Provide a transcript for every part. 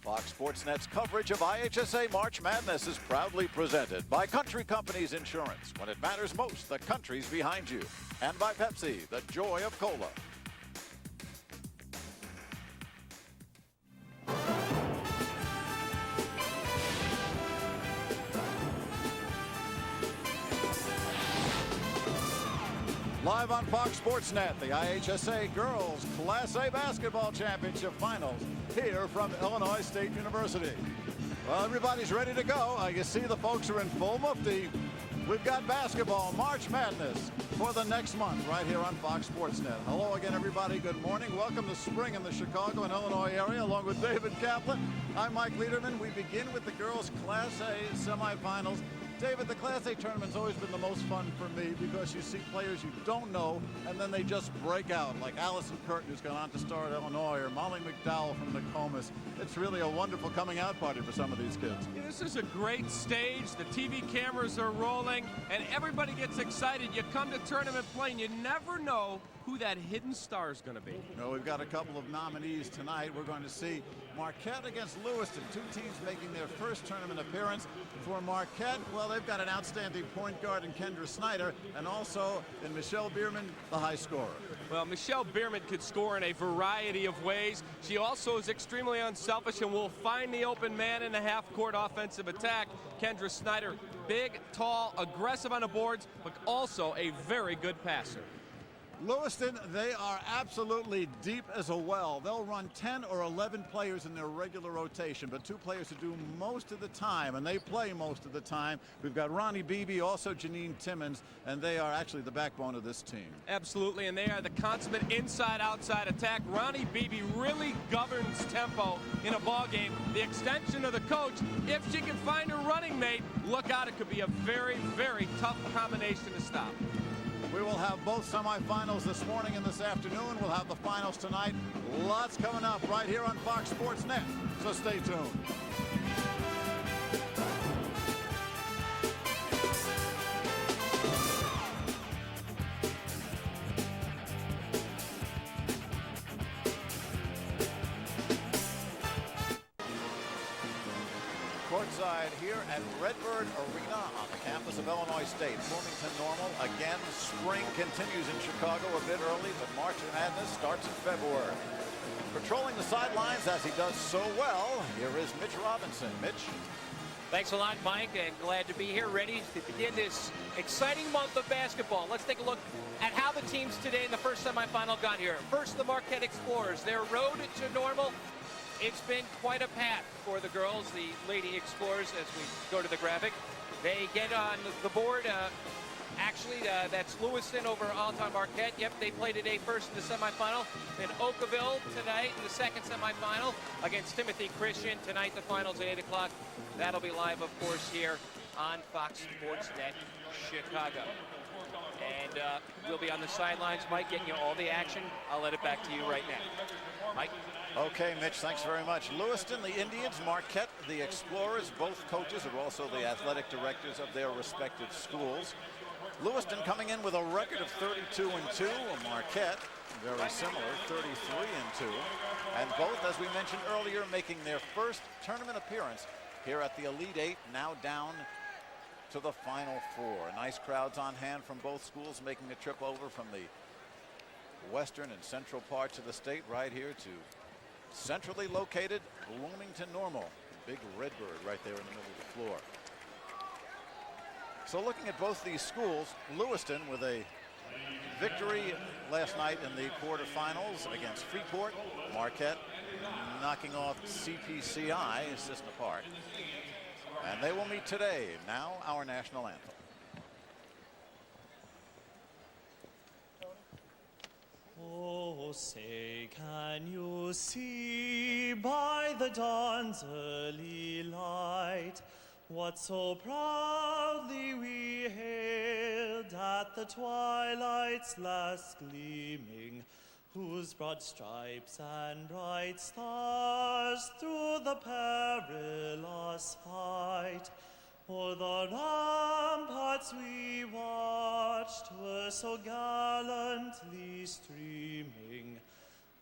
Fox Sports Net's coverage of IHSA March Madness is proudly presented by Country Companies Insurance. When it matters most, the country's behind you. And by Pepsi, the joy of cola. Live on Fox Sports Net, the IHSA Girls Class A Basketball Championship Finals here from Illinois State University. Well, everybody's ready to go. You see the folks are in full mufti. We've got basketball, March Madness, for the next month right here on Fox Sports Net. Hello again, everybody. Good morning. Welcome to spring in the Chicago and Illinois area, along with David Kaplan. I'm Mike Lederman. We begin with the girls Class A semifinals. David, the Class A tournament's always been the most fun for me because you see players you don't know and then they just break out, like Allison Curtin, who's gone on to star at Illinois, or Molly McDowell from Nokomis. It's really a wonderful coming out party for some of these kids. Yeah, this is a great stage. The TV cameras are rolling and everybody gets excited. You come to tournament play and you never know who that hidden star is going to be. No, we've got a couple of nominees tonight. We're going to see Marquette against Lewiston, two teams making their first tournament appearance. For Marquette, well, they've got an outstanding point guard in Kendra Snyder, and also in Michelle Bierman, the high scorer. Well, Michelle Bierman could score in a variety of ways. She also is extremely unselfish and will find the open man in the half-court offensive attack. Kendra Snyder, big, tall, aggressive on the boards, but also a very good passer. Lewiston, they are absolutely deep as a well. They'll run 10 or 11 players in their regular rotation, but two players who do most of the time, and they play most of the time. We've got Ronnie Beebe, also Janine Timmons, and they are actually the backbone of this team. Absolutely, and they are the consummate inside-outside attack. Ronnie Beebe really governs tempo in a ball game. The extension of the coach, if she can find a running mate, look out, it could be a very, very tough combination to stop. We will have both semifinals this morning and this afternoon. We'll have the finals tonight. Lots coming up right here on Fox Sports Net, so stay tuned. Courtside here at Redbird Arena on the campus of Illinois State. Bloomington normal. Again, spring continues in Chicago a bit early, but March Madness starts in February. Patrolling the sidelines as he does so well, here is Mitch Robinson. Mitch. Thanks a lot, Mike, and glad to be here, ready to begin this exciting month of basketball. Let's take a look at how the teams today in the first semifinal got here. First, the Marquette Explorers. Their road to normal. It's been quite a path for the girls, the Lady Explorers, as we go to the graphic. They get on the board. Actually, that's Lewiston over Alton Marquette. Yep, they play today first in the semifinal. Then Oakville tonight in the second semifinal against Timothy Christian. Tonight, the finals at 8 o'clock. That'll be live, of course, here on Fox Sports Net Chicago. And we'll be on the sidelines, Mike, getting you all the action. I'll let it back to you right now. Mike? Okay, Mitch, thanks very much. Lewiston, the Indians, Marquette, the Explorers. Both coaches are also the athletic directors of their respective schools. Lewiston coming in with a record of 32-2. Marquette, very similar, 33-2. And both, as we mentioned earlier, making their first tournament appearance here at the Elite Eight, now down to the Final Four. Nice crowds on hand from both schools, making a trip over from the western and central parts of the state right here to centrally located Bloomington Normal. Big Redbird right there in the middle of the floor. So looking at both these schools, Lewiston with a victory last night in the quarterfinals against Freeport. Marquette knocking off CPCI, Cissna Park. And they will meet today. Now our national anthem. Oh, say, can you see by the dawn's early light what so proudly we hailed at the twilight's last gleaming, whose broad stripes and bright stars through the perilous fight o'er the ramparts we watched were so gallantly streaming,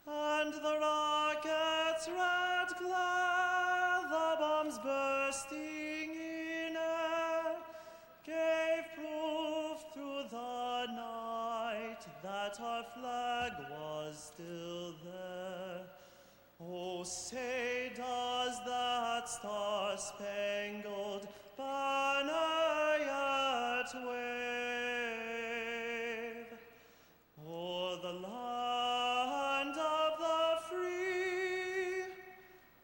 and the rocket's red glare flag was still there. Oh, say does that star-spangled banner yet wave o'er the land of the free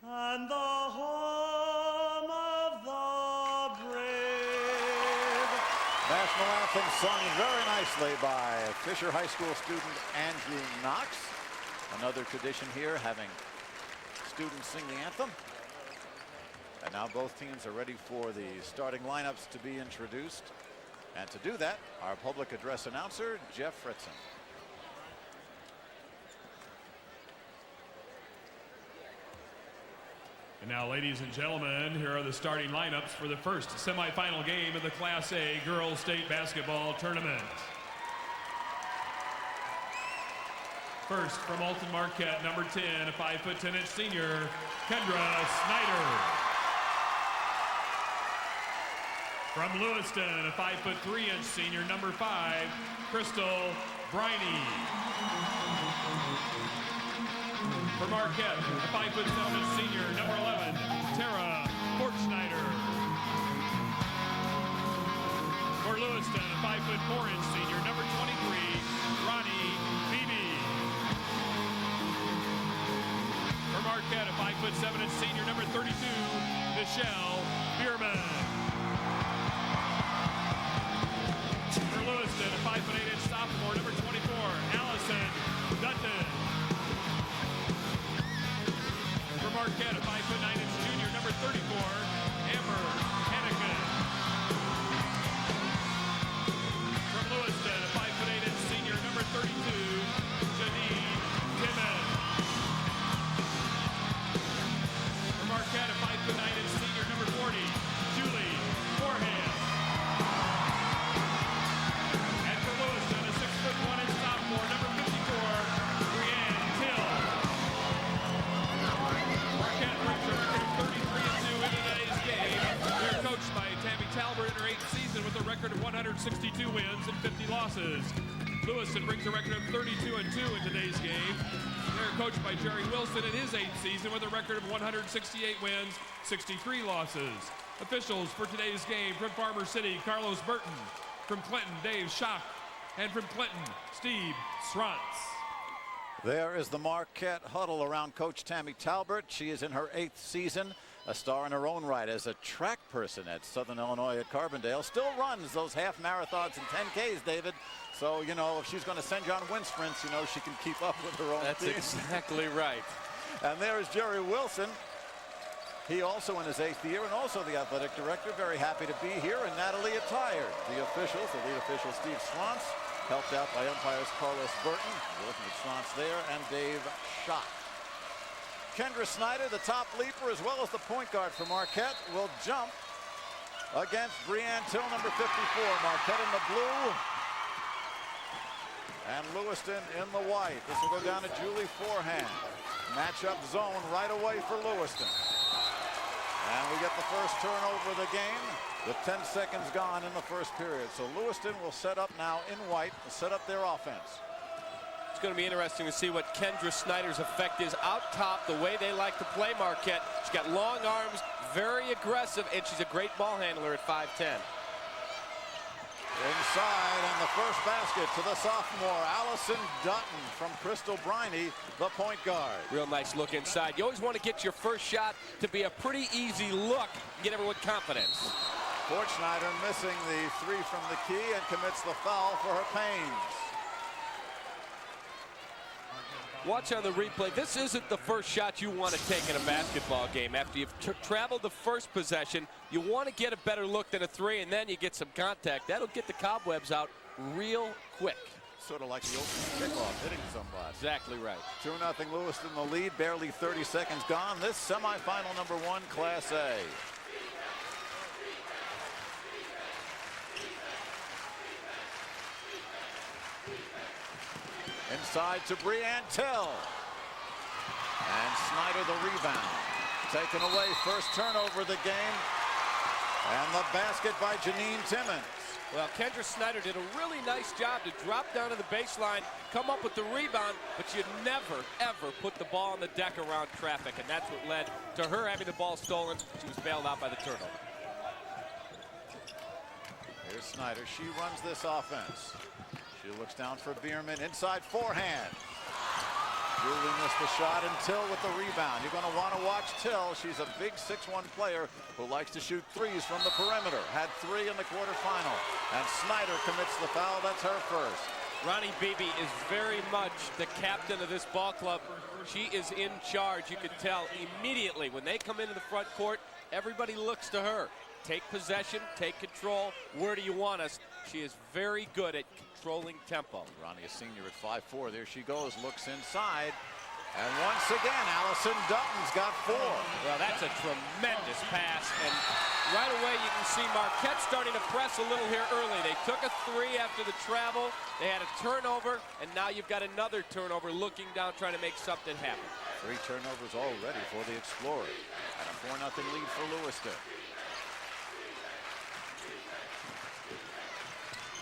and the home of the brave. National anthem sung very nicely by Fisher High School student Andrew Knox. Another tradition here, having students sing the anthem. And now both teams are ready for the starting lineups to be introduced. And to do that, our public address announcer, Jeff Fritzen. And now, ladies and gentlemen, here are the starting lineups for the first semifinal game of the Class A Girls State Basketball Tournament. First, from Alton, Marquette, number 10, a 5'10" senior, Kendra Snyder. From Lewiston, a 5'3" senior, number 5, Crystal Briney. For Marquette, a 5'7" senior, number 11, Tara Schneider. For Lewiston, a 5'4" senior, number 23, Ronnie Beebe. For Marquette, a 5'7" senior, number 32, Michelle Bierman. For Lewiston, a 5'8" sophomore, number 24, Allison Dutton. For Marquette, a 5'9" junior, number 34, Amber Hannigan. From Lewiston, a 5'8" senior, number 32, Janine Timmons. For Marquette, a 5'9" senior, number 40, Julie Forehand. And for Lewiston, a 6'1" sophomore, number 54, Brianne Till. Marquette brings a record of 33-2 in today's game. They're coached by Tammy Talbert in her 8th season with a record of 162 wins and 50 losses. Lewiston brings a record of 32-2 in today's game. They're coached by Jerry Wilson in his 8th season with a record of 168 wins, 63 losses. Officials for today's game: from Farmer City, Carlos Burton; from Clinton, Dave Schock; and from Clinton, Steve Srantz. There is the Marquette huddle around Coach Tammy Talbert. She is in her 8th season, a star in her own right as a track person at Southern Illinois at Carbondale. Still runs those half marathons and 10Ks, David. So, you know, if she's going to send you on wind sprints, you know, she can keep up with her own That's team. exactly right. And there is Jerry Wilson. He also in his 8th year and also the athletic director. Very happy to be here. And Natalie Attired, the officials, the lead official Steve Srantz, helped out by umpires Carlos Burton, looking at Srantz there, and Dave Schock. Kendra Snyder, the top leaper, as well as the point guard for Marquette, will jump against Brianne Till, number 54. Marquette in the blue and Lewiston in the white. This will go down to Julie Forehand. Matchup zone right away for Lewiston. And we get the first turnover of the game with 10 seconds gone in the first period. So Lewiston will set up now in white to set up their offense. It's going to be interesting to see what Kendra Snyder's effect is out top, the way they like to play Marquette. She's got long arms, very aggressive, and she's a great ball handler at 5'10". Inside, and the first basket to the sophomore, Allison Dutton from Crystal Briney, the point guard. Real nice look inside. You always want to get your first shot to be a pretty easy look, get everyone confidence. Schneider missing the 3 from the key and commits the foul for her pains. Watch on the replay. This isn't the first shot you want to take in a basketball game. After you've traveled the first possession, you want to get a better look than a 3, and then you get some contact. That'll get the cobwebs out real quick. Sort of like the opening kickoff, hitting somebody. Exactly right. 2-0 Lewiston in the lead, barely 30 seconds gone. This semifinal number 1, Class A. Inside to Brianne Till. And Snyder the rebound. Taken away, first turnover of the game. And the basket by Janine Timmons. Well, Kendra Snyder did a really nice job to drop down to the baseline, come up with the rebound, but you never, ever put the ball on the deck around traffic, and that's what led to her having the ball stolen. She was bailed out by the turnover. Here's Snyder. She runs this offense. She looks down for Bierman. Inside forehand. Julie missed the shot, and Till with the rebound. You're going to want to watch Till. She's a big 6'1" player who likes to shoot threes from the perimeter. Had 3 in the quarterfinal. And Snyder commits the foul. That's her first. Ronnie Beebe is very much the captain of this ball club. She is in charge. You can tell immediately when they come into the front court, everybody looks to her. Take possession, take control. Where do you want us? She is very good at controlling tempo. Ronnie, a senior at 5'4". There she goes, looks inside. And once again, Allison Dutton's got 4. Well, that's a tremendous pass. And right away, you can see Marquette starting to press a little here early. They took a 3 after the travel. They had a turnover, and now you've got another turnover looking down, trying to make something happen. 3 turnovers already for the Explorers. And a 4-0 lead for Lewiston.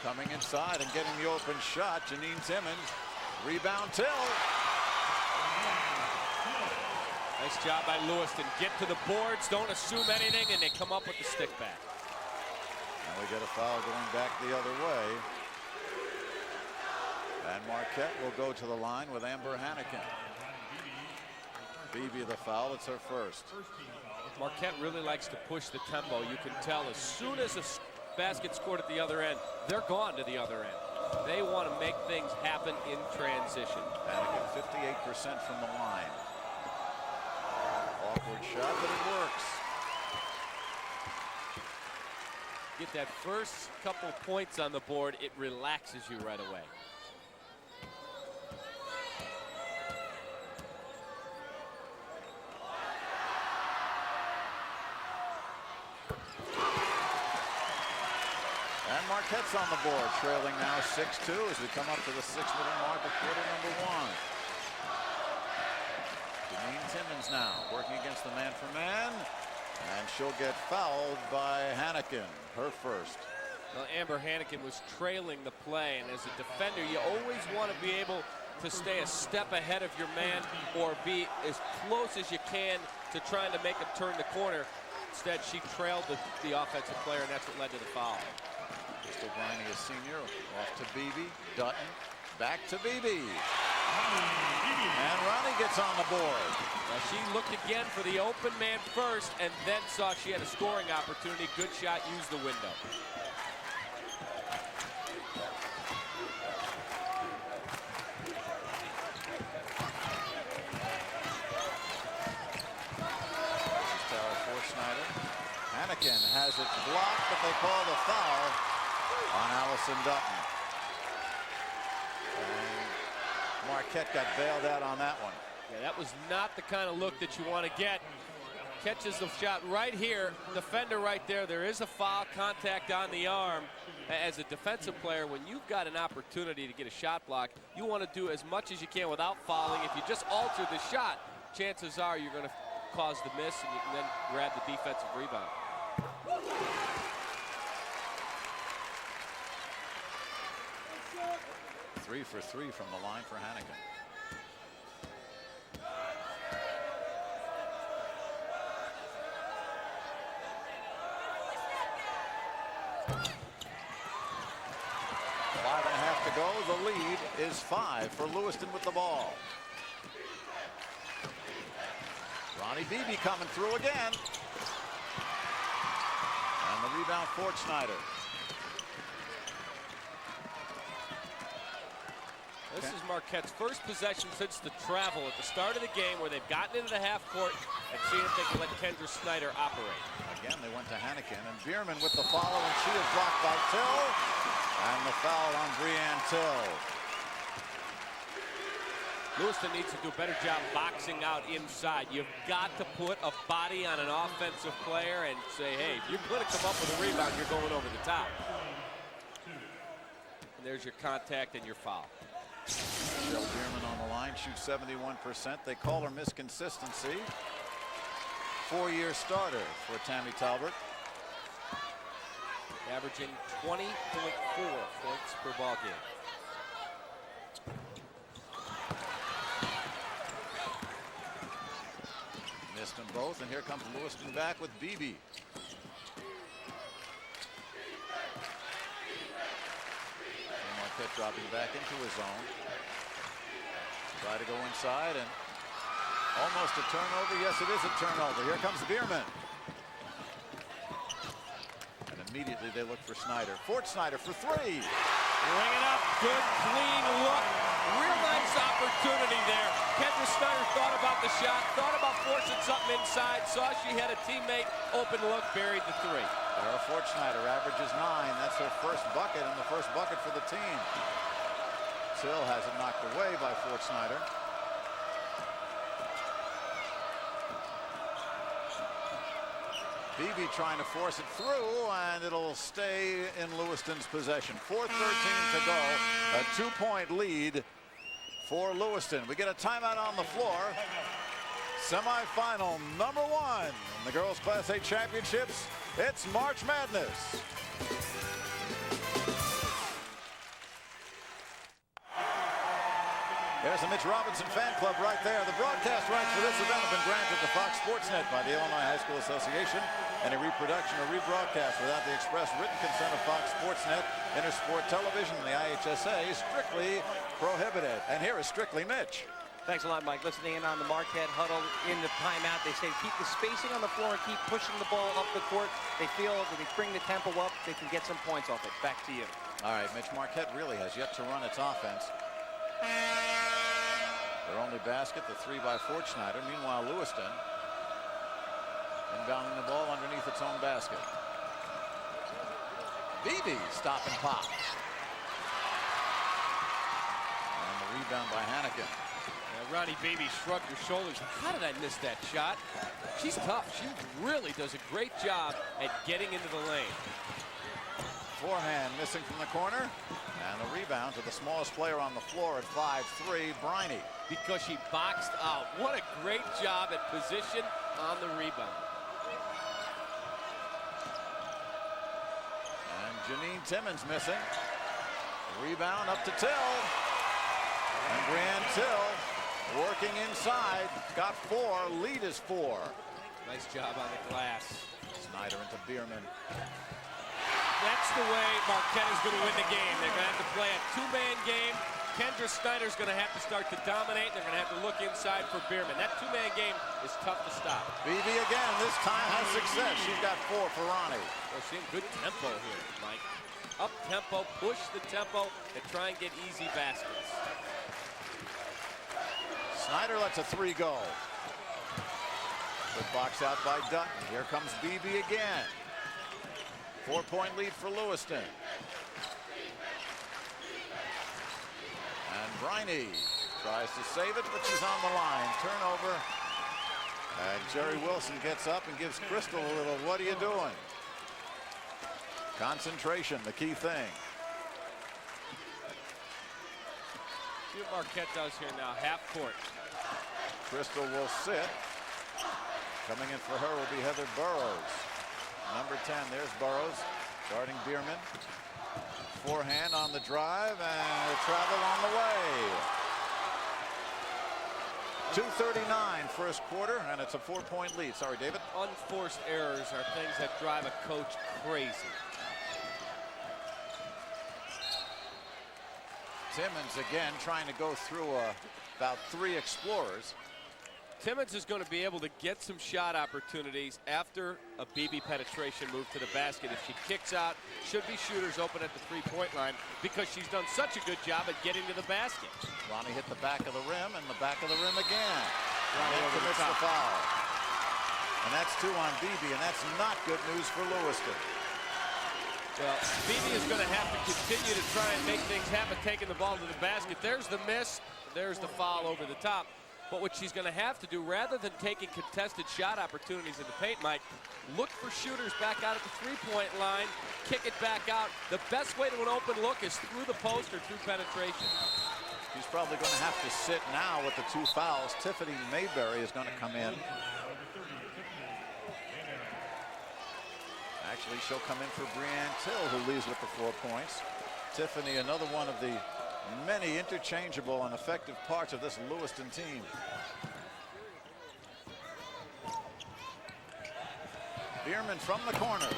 Coming inside and getting the open shot, Janine Timmons. Rebound Till. Nice job by Lewiston. Get to the boards, don't assume anything, and they come up with the stick back. And we get a foul going back the other way. And Marquette will go to the line with Amber Hannikin. Beebe the foul, it's her first. Marquette really likes to push the tempo. You can tell as soon as a basket scored at the other end, they're gone to the other end. They want to make things happen in transition. Hannikin 58% from the line. Awkward shot, but it works. Get that first couple points on the board, it relaxes you right away. And Marquette's on the board, trailing now 6-2 as we come up to the 6-minute mark of quarter number 1. Janine Timmons now working against the man-for-man, and she'll get fouled by Hannikin, her first. Well, Amber Hannikin was trailing the play, and as a defender, you always want to be able to stay a step ahead of your man or be as close as you can to trying to make him turn the corner. Instead, she trailed the offensive player, and that's what led to the foul. Crystal Briney, a senior, off to Beebe. Dutton, back to Beebe. And Ronnie gets on the board. Now she looked again for the open man first and then saw she had a scoring opportunity. Good shot, used the window. Hannikin has it blocked, but they call the foul on Allison Dutton. And Marquette got bailed out on that one. Yeah, that was not the kind of look that you want to get. Catches the shot right here, defender right there. There is a foul, contact on the arm. As a defensive player, when you've got an opportunity to get a shot block, you want to do as much as you can without fouling. If you just alter the shot, chances are you're going to cause the miss, and you can then grab the defensive rebound. Three for 3 from the line for Hannikin. Five and a half to go. The lead is 5 for Lewiston with the ball. Ronnie Beebe coming through again. And the rebound for Snyder. This is Marquette's first possession since the travel at the start of the game, where they've gotten into the half court and seen if they can let Kendra Snyder operate. Again, they went to Hannikin, and Bierman with the follow, and she is blocked by Till. And the foul on Breanne Till. Lewiston needs to do a better job boxing out inside. You've got to put a body on an offensive player and say, hey, if you're going to come up with a rebound, you're going over the top. And there's your contact and your foul. Michelle Bierman on the line, shoots 71%. They call her Miss Consistency. 4-year starter for Tammy Talbert. averaging 20.4 points per ball game. Missed them both, and here comes Lewiston back with Beebe. Marquette dropping back into his zone. Try to go inside, and almost a turnover. Yes, it is a turnover. Here comes Bierman. And immediately they look for Snyder. Fort Snyder for three. Bring it up. Good, clean look. Real nice opportunity there. Kendra Snyder thought about the shot, thought about forcing something inside, saw she had a teammate, open look, buried the three. Sarah Fort Snyder averages 9. That's her first bucket, and the first bucket for the team. Till has it knocked away by Fort Snyder. Beebe trying to force it through, and it'll stay in Lewiston's possession. 4:13 to go. A 2-point lead for Lewiston. We get a timeout on the floor. Semifinal number 1 in the girls Class A championships. It's March Madness. There's the Mitch Robinson fan club right there. The broadcast rights for this event have been granted to Fox Sports Net by the Illinois High School Association. Any reproduction or rebroadcast without the express written consent of Fox Sports Net, Intersport Television, and the IHSA is strictly prohibited. And here is Strictly Mitch. Thanks a lot, Mike. Listening in on the Marquette huddle in the timeout, they say keep the spacing on the floor and keep pushing the ball up the court. They feel that they bring the tempo up, they can get some points off it. Back to you. All right, Mitch, Marquette really has yet to run its offense. Their only basket, the 3 by Fort Snyder. Meanwhile, Lewiston inbounding the ball underneath its own basket. Beebe stop and pop. And the rebound by Hannigan. Ronnie Beebe shrugged her shoulders. How did I miss that shot? She's tough. She really does a great job at getting into the lane. Forehand missing from the corner. And the rebound to the smallest player on the floor at 5'3", Briney. Because she boxed out. What a great job at position on the rebound. And Janine Timmons missing. Rebound up to Till. And Brianne Till working inside. Got 4. Lead is 4. Nice job on the glass. Snyder into Bierman. That's the way Marquette is going to win the game. They're going to have to play a 2-man game. Kendra Snyder's going to have to start to dominate. They're going to have to look inside for Bierman. That 2-man game is tough to stop. Beebe again, this time has success. She's got 4 for Ronnie. We're seeing good tempo here, Mike. Up tempo, push the tempo, and try and get easy baskets. Snyder lets a 3 go. Good box out by Dutton. Here comes Beebe again. 4-point lead for Lewiston. And Briney tries to save it, but she's on the line. Turnover. And Jerry Wilson gets up and gives Crystal a little, what are you doing? Concentration, the key thing. See what Marquette does here now, half court. Crystal will sit. Coming in for her will be Heather Burrows. Number 10, there's Burrows, guarding Bierman. Forehand on the drive, and the travel on the way. 2:39 first quarter, and it's a 4-point lead. Sorry, David. Unforced errors are things that drive a coach crazy. Timmons again trying to go through about 3 explorers. Timmons is going to be able to get some shot opportunities after a Beebe penetration move to the basket. If she kicks out, should be shooters open at the 3-point line because she's done such a good job at getting to the basket. Ronnie hit the back of the rim and the back of the rim again. Ronnie And over the commits top. the foul. And that's 2 on Beebe, and that's not good news for Lewiston. Well, Beebe is going to have to continue to try and make things happen, taking the ball to the basket. There's the miss. There's the foul over the top. But what she's going to have to do, rather than taking contested shot opportunities in the paint, Mike, look for shooters back out at the 3-point line, kick it back out. The best way to an open look is through the post or through penetration. She's probably going to have to sit now with the 2 fouls. Tiffany Mayberry is going to come in. Actually, she'll come in for Brianne Till, who leaves with the 4 points. Tiffany, another one of the many interchangeable and effective parts of this Lewiston team. Bierman from the corner.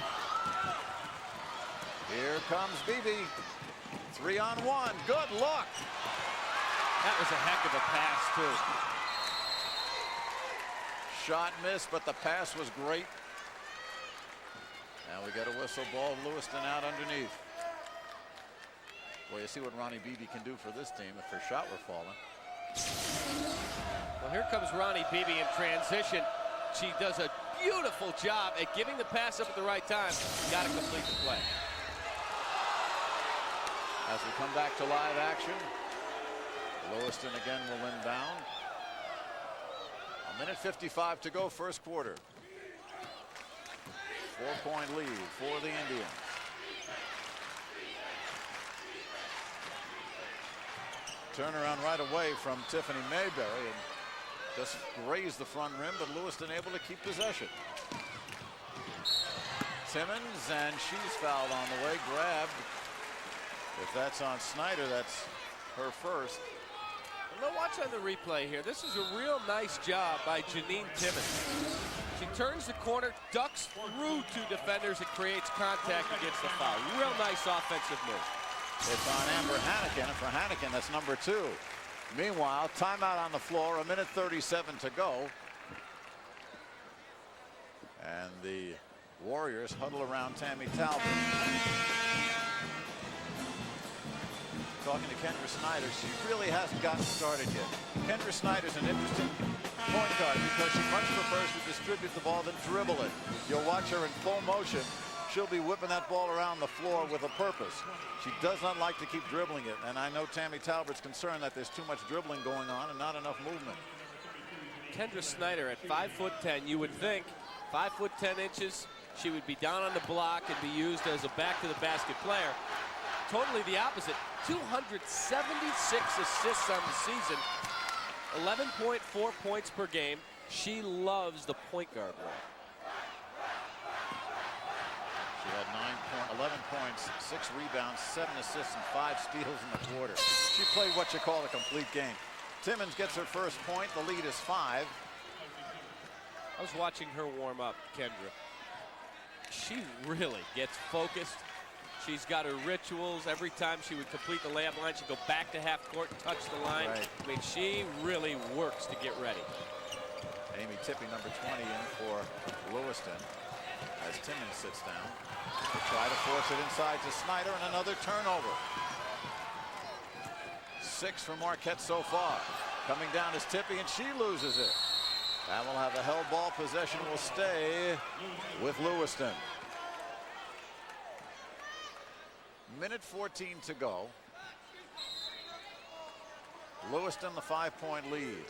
Here comes Beebe. 3-on-1. Good look. That was a heck of a pass, too. Shot missed, but the pass was great. Now we got a whistle ball. Lewiston out underneath. Well, you see what Ronnie Beebe can do for this team if her shot were falling. Well, here comes Ronnie Beebe in transition. She does a beautiful job at giving the pass up at the right time. Got to complete the play. As we come back to live action, Lewiston again will inbound. 1:55 to go, first quarter. 4-point lead for the Indians. Turnaround right away from Tiffany Mayberry and just grazed the front rim, but Lewiston able to keep possession. Timmons, and she's fouled on the way, grabbed. If that's on Snyder, that's her first. Well, watch on the replay here. This is a real nice job by Janine Timmons. She turns the corner, ducks through 2 defenders, and creates contact against the foul. Real nice offensive move. It's on Amber Hannigan, and for Hannigan, that's number 2. Meanwhile, timeout on the floor, 1:37 to go. And the Warriors huddle around Tammy Talbot. Talking to Kendra Snyder, she really hasn't gotten started yet. Kendra Snyder's an interesting point guard because she much prefers to distribute the ball than dribble it. You'll watch her in full motion. She'll be whipping that ball around the floor with a purpose. She does not like to keep dribbling it, and I know Tammy Talbert's concerned that there's too much dribbling going on and not enough movement. Kendra Snyder at 5'10", you would think 5'10", she would be down on the block and be used as a back to the basket player. Totally the opposite. 276 assists on the season, 11.4 points per game. She loves the point guard role. She had 11 points, 6 rebounds, 7 assists, and 5 steals in the quarter. She played what you call a complete game. Timmons gets her first point. The lead is 5. I was watching her warm up, Kendra. She really gets focused. She's got her rituals. Every time she would complete the layup line, she'd go back to half court and touch the line. Right. I mean, she really works to get ready. Amy Tippy, number 20, in for Lewiston. As Timmons sits down to try to force it inside to Snyder, and another turnover. 6 for Marquette so far. Coming down is Tippy, and she loses it. And we'll have a held ball. Possession will stay with Lewiston. 1:14 to go. Lewiston the 5-point lead.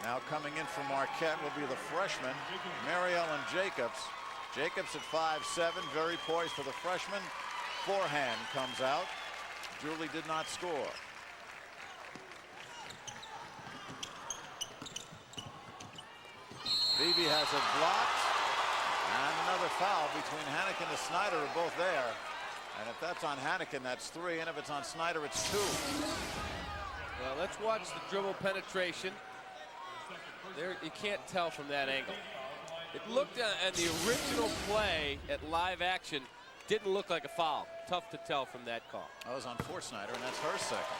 Now coming in for Marquette will be the freshman, Mary Ellen Jacobs. Jacobs at 5'7", very poised for the freshman. Forehand comes out. Julie did not score. Beebe has it blocked. And another foul between Hannigan and Snyder are both there. And if that's on Hannigan, that's 3. And if it's on Snyder, it's 2. Well, let's watch the dribble penetration. There, you can't tell from that angle. It looked at the original play at live action, didn't look like a foul. Tough to tell from that call. That was on Fort Snyder, and that's her second.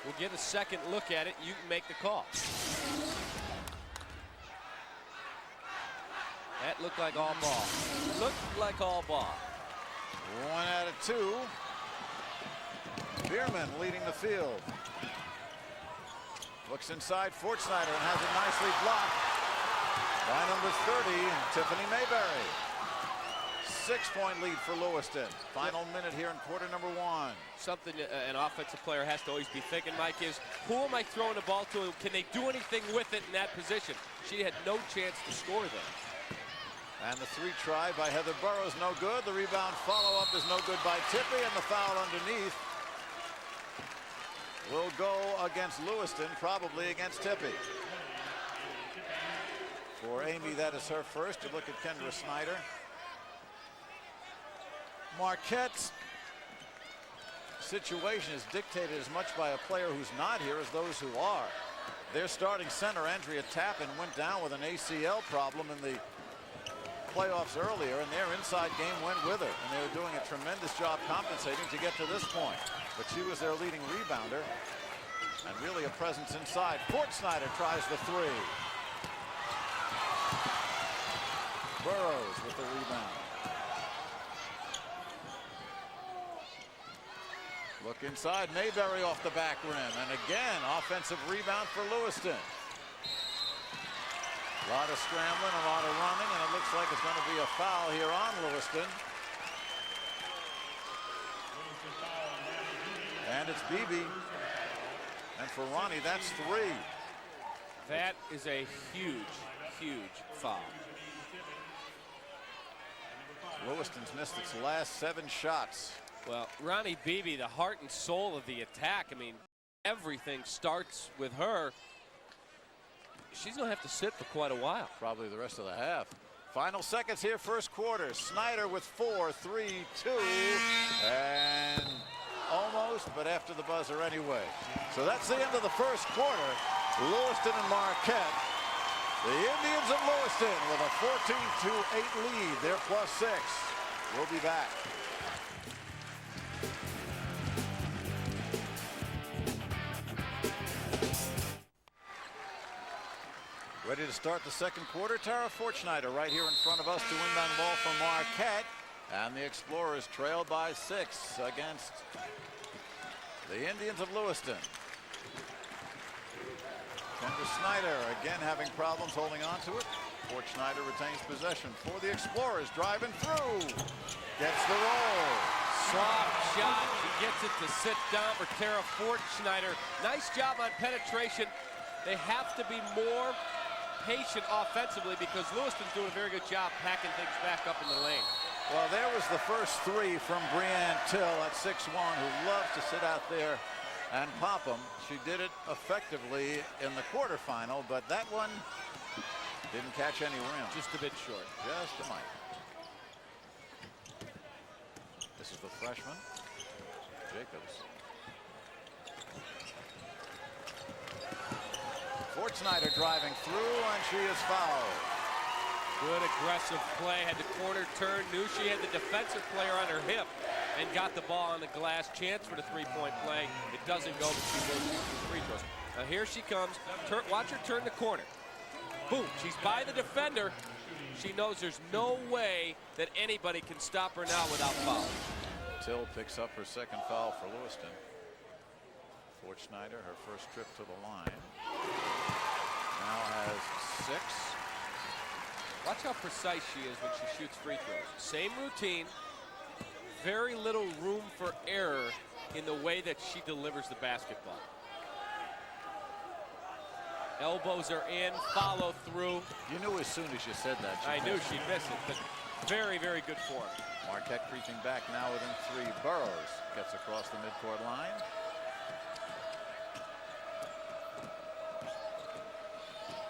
We'll get a second look at it. You can make the call. That looked like all ball. Looked like all ball. 1 out of 2. Bierman leading the field. Looks inside Fort Snyder and has it nicely blocked by number 30, Tiffany Mayberry. 6-point lead for Lewiston. Final minute here in quarter number 1. Something an offensive player has to always be thinking, Mike, is who am I throwing the ball to? Can they do anything with it in that position? She had no chance to score there. And the 3 try by Heather Burrows, no good. The rebound follow-up is no good by Tippy, and the foul underneath will go against Lewiston, probably against Tippy. For Amy, that is her first. You look at Kendra Snyder. Marquette's situation is dictated as much by a player who's not here as those who are. Their starting center, Andrea Tappan, went down with an ACL problem in the playoffs earlier, and their inside game went with it. And they were doing a tremendous job compensating to get to this point. But she was their leading rebounder and really a presence inside. Fort Snyder tries the three. Burrows with the rebound. Look inside, Mayberry off the back rim, and again offensive rebound for Lewiston. A lot of scrambling, a lot of running, and it looks like it's going to be a foul here on Lewiston. And it's Beebe, and for Ronnie, that's 3. That is a huge foul. Lewiston's missed its last 7 shots. Well, Ronnie Beebe, the heart and soul of the attack. I mean, everything starts with her. She's going to have to sit for quite a while. Probably the rest of the half. Final seconds here, first quarter. Snyder with 4, 3, 2, and almost, but after the buzzer anyway. So that's the end of the first quarter. Lewiston and Marquette. The Indians of Lewiston with a 14-8 lead. They're +6. We'll be back. Ready to start the second quarter. Tara Fortschneider right here in front of us to inbound ball from Marquette. And the Explorers trail by 6 against the Indians of Lewiston. Kendra Snyder again having problems holding on to it. Fortschneider retains possession for the Explorers, driving through. Gets the roll. Soft shot. She gets it to sit down for Tara Fortschneider. Nice job on penetration. They have to be more patient offensively because Lewiston's doing a very good job packing things back up in the lane. Well, there was the first 3 from Brianne Till at 6'1", who loves to sit out there and pop them. She did it effectively in the quarterfinal, but that one didn't catch any rim. Just a bit short. Just a mite. This is the freshman, Jacobs. Fortschneider driving through, and she is fouled. Good aggressive play, had the corner turn, knew she had the defensive player on her hip, and got the ball on the glass. Chance for the three-point play. It doesn't go, but she goes to free throws. Now here she comes. Watch her turn the corner. Boom, she's by the defender. She knows there's no way that anybody can stop her now without foul. Till picks up her second foul for Lewiston. Fortschneider, her first trip to the line. Now has 6. Watch how precise she is when she shoots free throws. Same routine, very little room for error in the way that she delivers the basketball. Elbows are in, follow through. You knew as soon as you said that. I knew she'd miss it, but very, very good form. Marquette creeping back now within 3. Burrows gets across the midcourt line.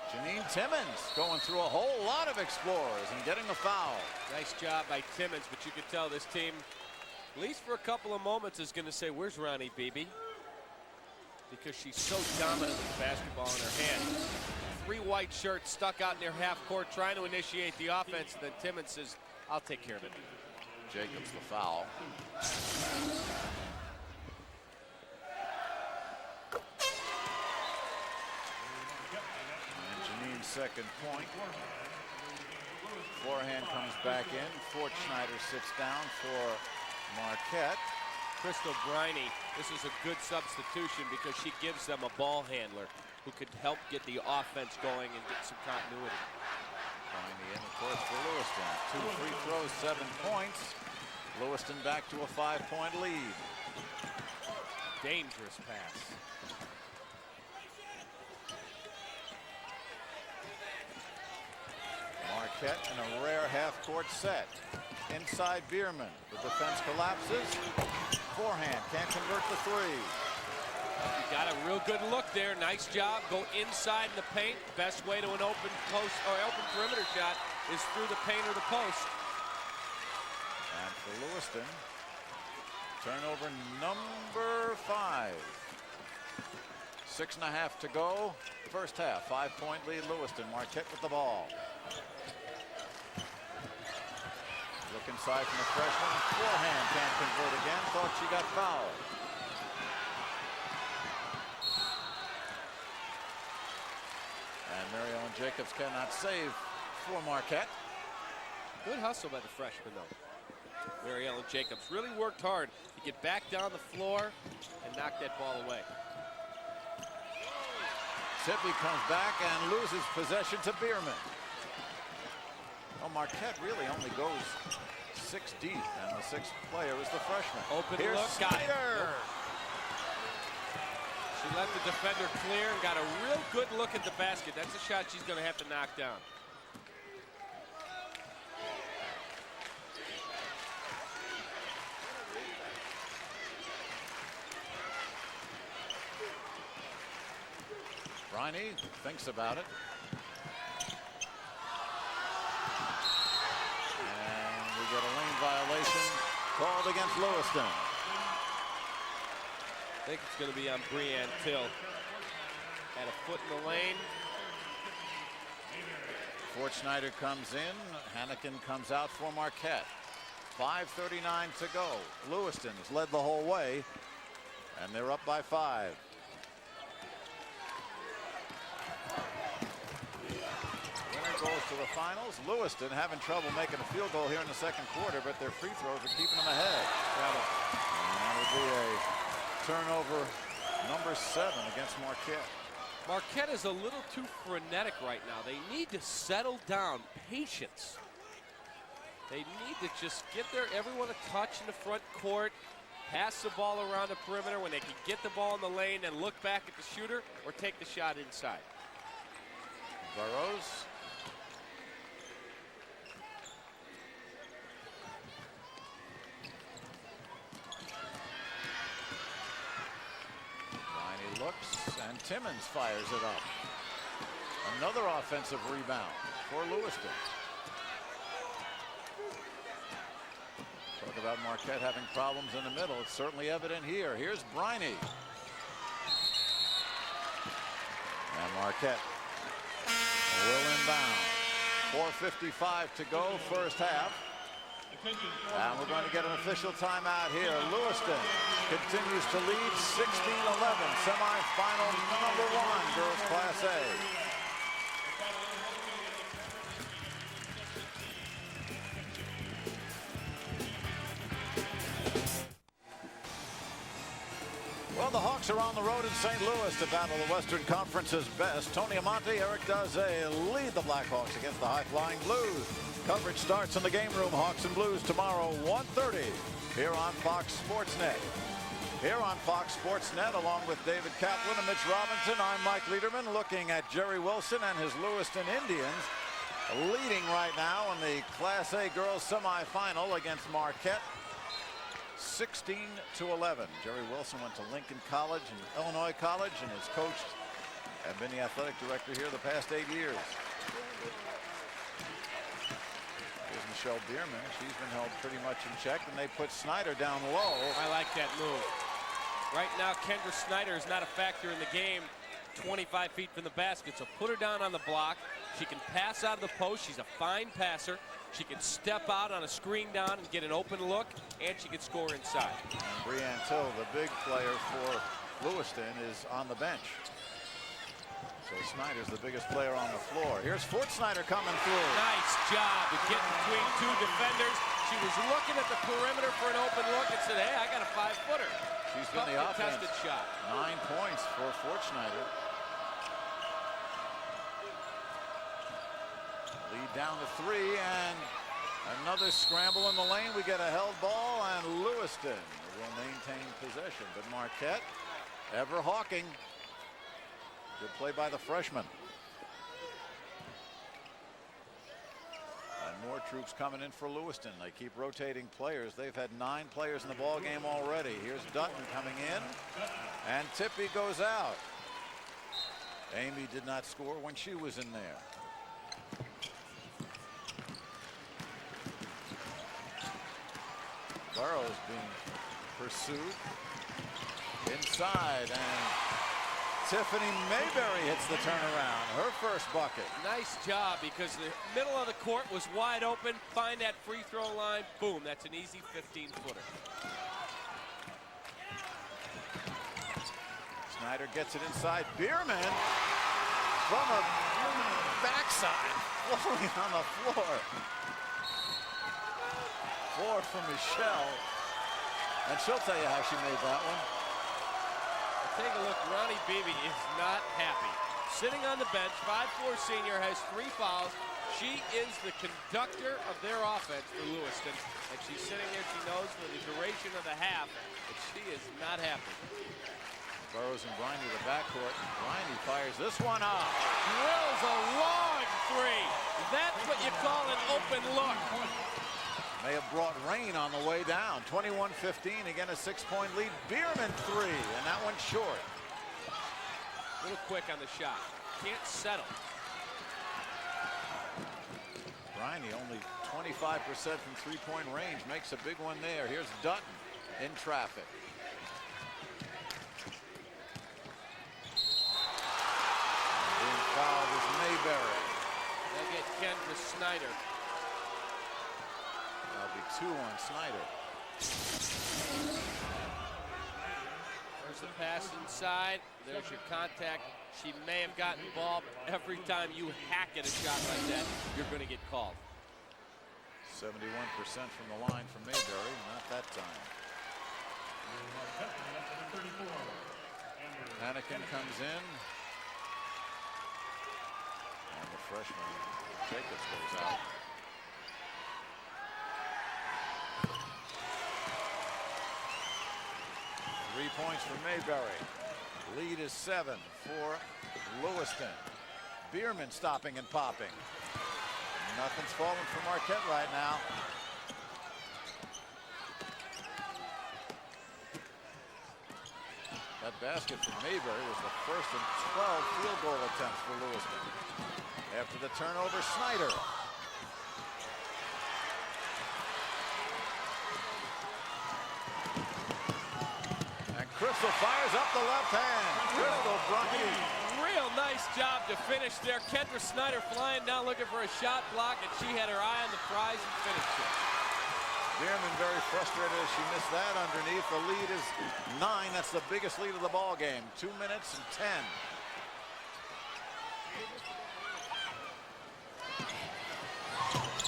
Janine Timmons going through a whole lot of Explorers and getting a foul. Nice job by Timmons, but you can tell this team, at least for a couple of moments, is going to say, where's Ronnie Beebe? Because she's so dominant with the basketball in her hand. 3 white shirts stuck out near half court trying to initiate the offense, and then Timmons says, I'll take care of it. Jacobs the foul. Second point. Forehand comes back in. Fortschneider sits down for Marquette. Crystal Briney, this is a good substitution because she gives them a ball handler who could help get the offense going and get some continuity. Briney in, of course, for Lewiston. 2 free throws, 7 points. Lewiston back to a 5-point lead. Dangerous pass. Marquette in a rare half-court set. Inside Bierman. The defense collapses. Forehand can't convert the 3. You got a real good look there. Nice job. Go inside in the paint. Best way to an open post or open perimeter shot is through the paint or the post. And for Lewiston, turnover number 5. 6.5 to go. First half. 5-point lead Lewiston. Marquette with the ball. Look inside from the freshman. Forehand can't convert again. Thought she got fouled. And Mary Ellen Jacobs cannot save for Marquette. Good hustle by the freshman, though. Mary Ellen Jacobs really worked hard to get back down the floor and knock that ball away. Tippy comes back and loses possession to Bierman. Well, Marquette really only goes 6 deep, and the 6th player is the freshman. Open Here's look, got it. Snyder. She let the defender clear and got a real good look at the basket. That's a shot she's going to have to knock down. Briney thinks about it. And we get a lane violation called against Lewiston. I think it's going to be on Breanne Till. Had a foot in the lane. Fort Snyder comes in. Hannikin comes out for Marquette. 5:39 to go. Lewiston has led the whole way, and they're up by 5. Winner goes to the finals. Lewiston having trouble making a field goal here in the 2nd quarter, but their free throws are keeping them ahead. And it'll be a turnover number 7 against Marquette. Marquette is a little too frenetic right now. They need to settle down. Patience. They need to just get everyone a touch in the front court, pass the ball around the perimeter when they can get the ball in the lane and look back at the shooter or take the shot inside. Burrows. Briney looks, and Timmons fires it up. Another offensive rebound for Lewiston. Talk about Marquette having problems in the middle. It's certainly evident here. Here's Briney. And Marquette will inbound. 4:55 to go, first half. And we're going to get an official timeout here. Lewiston continues to lead 16-11. Semifinal number 1, girls Class A. Well, the Hawks are on the road in St. Louis to battle the Western Conference's best. Tony Amonte, Eric Daze lead the Blackhawks against the high-flying Blues. Coverage starts in the game room. Hawks and Blues tomorrow, 1:30, here on Fox Sports Net. Here on Fox Sports Net, along with David Kaplan and Mitch Robinson, I'm Mike Liederman, looking at Jerry Wilson and his Lewiston Indians, leading right now in the Class A girls semifinal against Marquette. 16-11. Jerry Wilson went to Lincoln College and Illinois College and has coached and been the athletic director here the past 8 years. Here's Michelle Bierman. She's been held pretty much in check, and they put Snyder down low. I like that move. Right now, Kendra Snyder is not a factor in the game 25 feet from the basket, so put her down on the block. She can pass out of the post. She's a fine passer. She can step out on a screen down and get an open look, and she can score inside. And Breanne Till, the big player for Lewiston, is on the bench. So Snyder's the biggest player on the floor. Here's Fort Snyder coming through. Nice job to get between 2 defenders. She was looking at the perimeter for an open look and said, hey, I got a 5-footer. She's been the offense. Contested shot. 9 points for Fort Snyder. Lead down to 3, and another scramble in the lane. We get a held ball, and Lewiston will maintain possession. But Marquette, ever hawking. Good play by the freshman. More troops coming in for Lewiston. They keep rotating players. They've had 9 players in the ball game already. Here's Dutton coming in, and Tippy goes out. Amy did not score when she was in there. Burrows being pursued inside, and Tiffany Mayberry hits the turnaround, her first bucket. Nice job, because the middle of the court was wide open. Find that free throw line, boom, that's an easy 15-footer. Snyder gets it inside. Bierman from a backside, flowing on the floor. 4 from Michelle, and she'll tell you how she made that one. Take a look, Ronnie Beebe is not happy. Sitting on the bench, 5'4" senior, has 3 fouls. She is the conductor of their offense for Lewiston, and she's sitting there, she knows, for the duration of the half, but she is not happy. Burrows and Briney to the backcourt. Briney fires this one off. Drills a long 3. That's what you call an open look. May have brought rain on the way down. 21-15, again a 6-point lead. Bierman 3, and that one's short. A little quick on the shot. Can't settle. Briney only 25% from 3-point range, makes a big one there. Here's Dutton in traffic. Being fouled is Mayberry. They'll get Kendra Snyder. That'll be 2 on Snyder. There's the pass inside. There's your contact. She may have gotten the ball. Every time you hack at a shot like that, you're going to get called. 71% from the line from Mayberry. Not that time. Anakin comes in. And the freshman, Jacobs, goes out. Three points for Mayberry. Lead is 7 for Lewiston. Bierman stopping and popping. Nothing's falling for Marquette right now. That basket from Mayberry was the first in 12 field goal attempts for Lewiston. After the turnover, Snyder. Crystal fires up the left hand. Crystal Bronte. Real nice job to finish there. Kendra Snyder flying down looking for a shot block, and she had her eye on the prize and finished it. Bierman very frustrated as she missed that underneath. The lead is 9. That's the biggest lead of the ball game. 2 minutes and 10.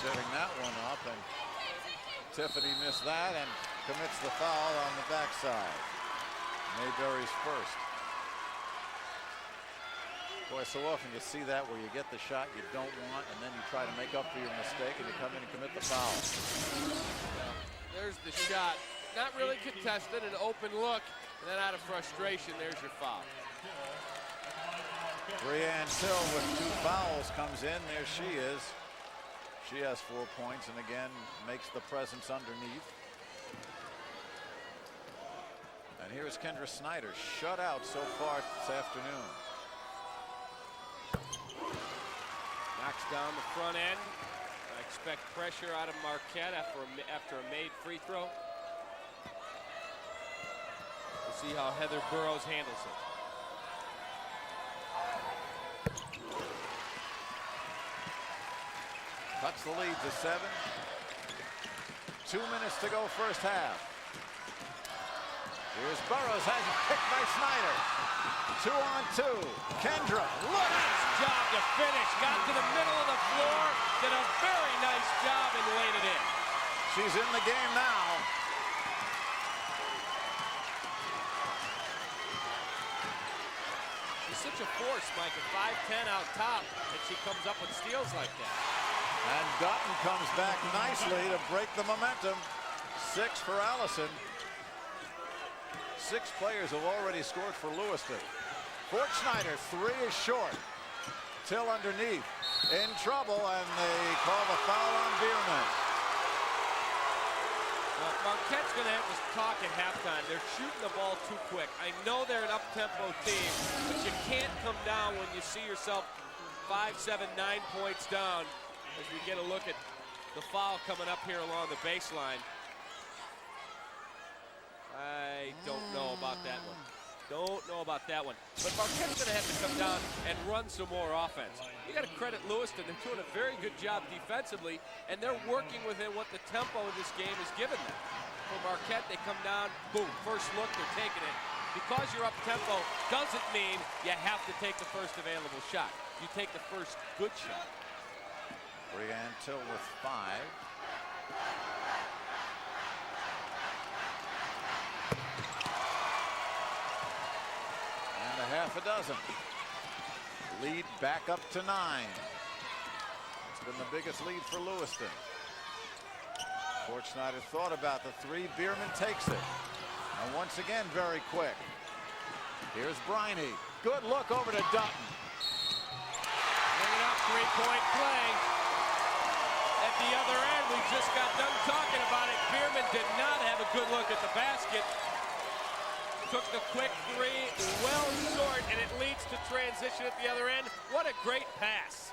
Setting that one up, and Tiffany missed that and commits the foul on the backside. Mayberry's first. Boy, so often you see that where you get the shot you don't want, and then you try to make up for your mistake, and you come in and commit the foul. There's the shot. Not really contested, an open look, and then out of frustration, there's your foul. Brianne Till with 2 fouls comes in. There she is. She has 4 points, and again makes the presence underneath. And here's Kendra Snyder, shut out so far this afternoon. Knocks down the front end. I expect pressure out of Marquette after a made free throw. We'll see how Heather Burrows handles it. Cuts the lead to 7. 2 minutes to go first half. Here's Burrows, has it picked by Snyder. 2 on 2. Kendra, look! Nice job to finish. Got to the middle of the floor. Did a very nice job and laid it in. She's in the game now. She's such a force, Mike. At 5'10" out top, and she comes up with steals like that. And Dutton comes back nicely to break the momentum. 6 for Allison. 6 players have already scored for Lewiston. Fort Schneider, 3 is short. Till underneath. In trouble, and they call the foul on Bierman. Well, Marquette's going to have to talk at halftime. They're shooting the ball too quick. I know they're an up-tempo team, but you can't come down when you see yourself 5, 7, 9 points down as we get a look at the foul coming up here along the baseline. I don't know about that one. Don't know about that one. But Marquette's going to have to come down and run some more offense. You got to credit Lewiston. They're doing a very good job defensively, and they're working within what the tempo of this game has given them. For Marquette, they come down, boom, first look, they're taking it. Because you're up tempo doesn't mean you have to take the first available shot. You take the first good shot. Brianne Till with 5. And a half a dozen. Lead back up to 9. It's been the biggest lead for Lewiston. Schneider thought about the 3. Bierman takes it. And once again, very quick. Here's Briney. Good look over to Dutton. Bringing up three-point play. At the other end, we just got done talking about it. Bierman did not have a good look at the basket. Took the quick 3, well short, and it leads to transition at the other end. What a great pass.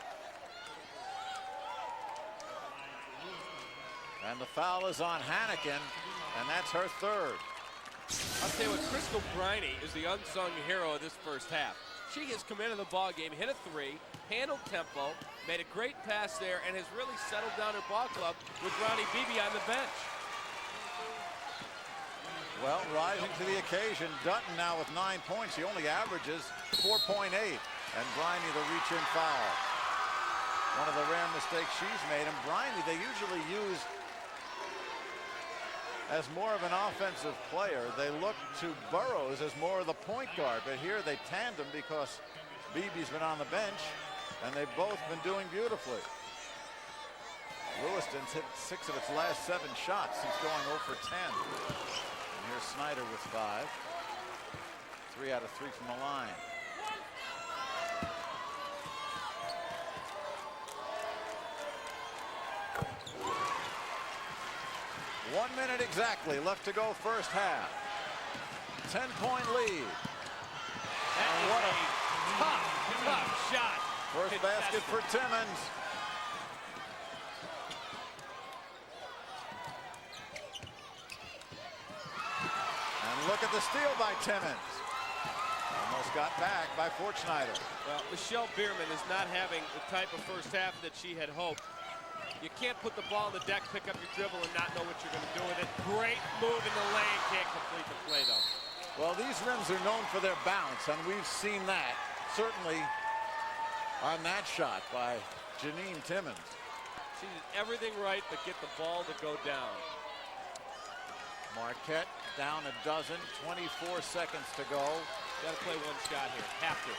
And the foul is on Hannigan, and that's her 3rd. I'll tell you what, Crystal Briney is the unsung hero of this first half. She has come into the ball game, hit a 3, handled tempo, made a great pass there, and has really settled down her ball club with Ronnie Beebe on the bench. Well, rising to the occasion, Dutton now with 9 points. He only averages 4.8. And Briney the reach-in foul. One of the rare mistakes she's made. And Briney, they usually use as more of an offensive player. They look to Burrows as more of the point guard. But here they tandem because Beebe's been on the bench. And they've both been doing beautifully. Lewiston's hit 6 of its last 7 shots since going 0 for 10. Here's Snyder with 5. 3 out of 3 from the line. One minute exactly left to go first half. 10-point lead. And what a tough shot. First basket for Timmons. Look at the steal by Timmons. Almost got back by Schneider. Well, Michelle Bierman is not having the type of first half that she had hoped. You can't put the ball on the deck, pick up your dribble, and not know what you're going to do with it. Great move in the lane. Can't complete the play, though. Well, these rims are known for their bounce, and we've seen that, certainly on that shot by Janine Timmons. She did everything right but get the ball to go down. Marquette down a dozen, 24 seconds to go. Got to play one shot here. Have to.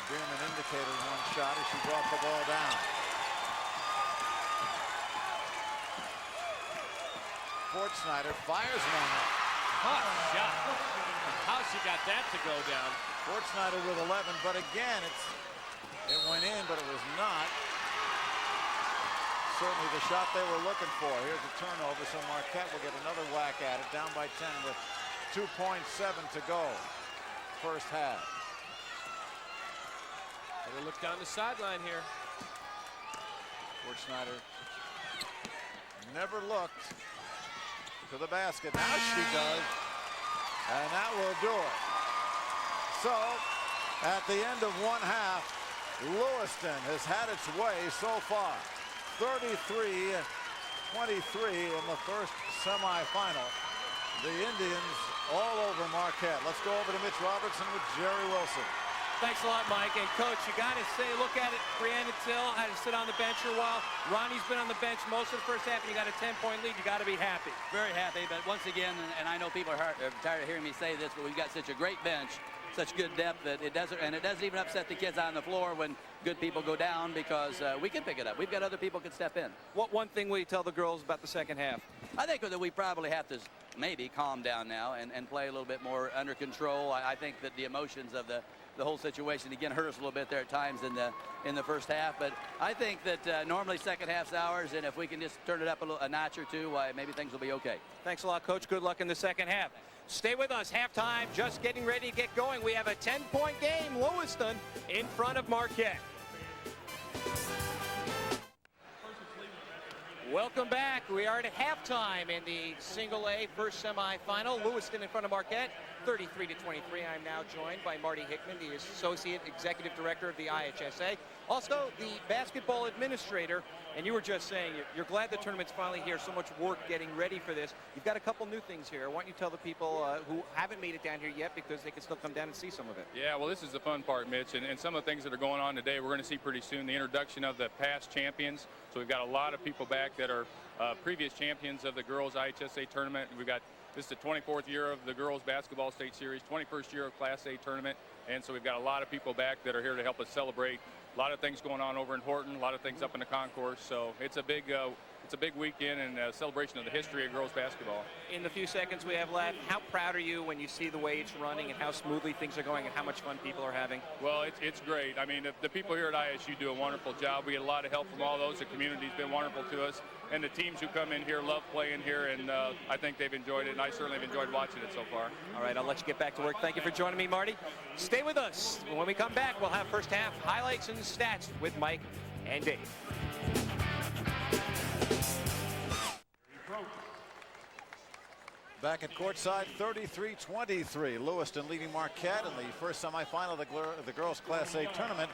Bierman indicated one shot as she brought the ball down. Schneider fires one. Hot shot. How she got that to go down. Schneider with 11, but again, it went in, but it was not certainly the shot they were looking for. Here's a turnover, so Marquette will get another whack at it, down by 10 with 2.7 to go. First half. Better look down the sideline here. Schneider never looked to the basket. Now she does, and that will do it. So, at the end of one half, Lewiston has had its way so far. 33-23 in the first semifinal. The Indians all over Marquette. Let's go over to Mitch Robertson with Jerry Wilson. Thanks a lot, Mike. And Coach, you got to say, look at it. Brianna Till had to sit on the bench for a while. Ronnie's been on the bench most of the first half, and you got a 10-point lead. You got to be happy. Very happy, but once again, and I know people are tired of hearing me say this, but we've got such a great bench, such good depth that it doesn't even upset the kids on the floor when good people go down, because we can pick it up. We've got other people can step in. What one thing will you tell the girls about the second half? I think that we probably have to maybe calm down now and play a little bit more under control. I think that the emotions of the whole situation again hurt us a little bit there at times in the first half. But I think that normally second half's ours, and if we can just turn it up a notch or two, why maybe things will be okay. Thanks a lot, Coach. Good luck in the second half. Stay with us. Halftime, just getting ready to get going. We have a 10-point game. Lewiston in front of Marquette. Welcome back. We are at halftime in the single A first semifinal. Lewiston in front of Marquette, 33-23. I'm now joined by Marty Hickman, the Associate Executive Director of the IHSA, also the basketball administrator. And you were just saying you're glad the tournament's finally here. So much work getting ready for this. You've got a couple new things here. Why don't you tell the people who haven't made it down here yet, because they can still come down and see some of it. Yeah, well, this is the fun part, Mitch, and some of the things that are going on today we're going to see pretty soon. The introduction of the past champions. So we've got a lot of people back that are previous champions of the girls IHSA tournament. We've got, this is the 24th year of the girls basketball state series, 21st year of Class A tournament, and so we've got a lot of people back that are here to help us celebrate. A lot of things going on over in Horton, a lot of things up in the concourse, so it's a big weekend and a celebration of the history of girls basketball. In the few seconds we have left, how proud are you when you see the way it's running and how smoothly things are going and how much fun people are having? Well, it's great. I mean, the people here at ISU do a wonderful job. We get a lot of help from all those. The community's been wonderful to us, and the teams who come in here love playing here, and I think they've enjoyed it, and I certainly have enjoyed watching it so far. All right, I'll let you get back to work. Thank you for joining me, Marty. Stay with us. When we come back, we'll have first half highlights and stats with Mike and Dave. Back at courtside, 33-23. Lewiston leading Marquette in the first semifinal of the girls Class A tournament.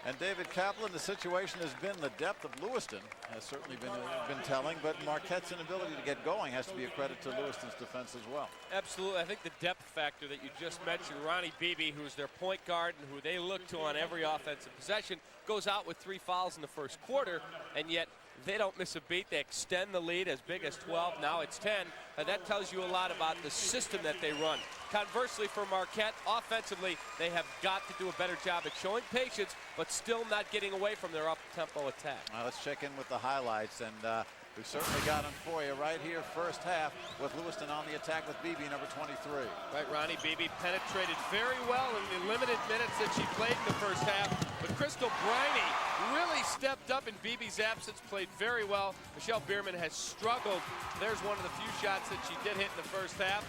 And David Kaplan, the situation has been the depth of Lewiston has certainly been telling, but Marquette's inability to get going has to be a credit to Lewiston's defense as well. Absolutely. I think the depth factor that you just mentioned, Ronnie Beebe, who's their point guard and who they look to on every offensive possession, goes out with 3 fouls in the first quarter, and yet they don't miss a beat. They extend the lead as big as 12. Now it's 10. And that tells you a lot about the system that they run. Conversely, for Marquette, offensively, they have got to do a better job at showing patience, but still not getting away from their up-tempo attack. Now let's check in with the highlights, and we've certainly got them for you right here, first half, with Lewiston on the attack with Beebe, number 23. Right, Ronnie Beebe penetrated very well in the limited minutes that she played in the first half, but Crystal Briney really stepped up in Beebe's absence, played very well. Michelle Bierman has struggled. There's one of the few shots that she did hit in the first half.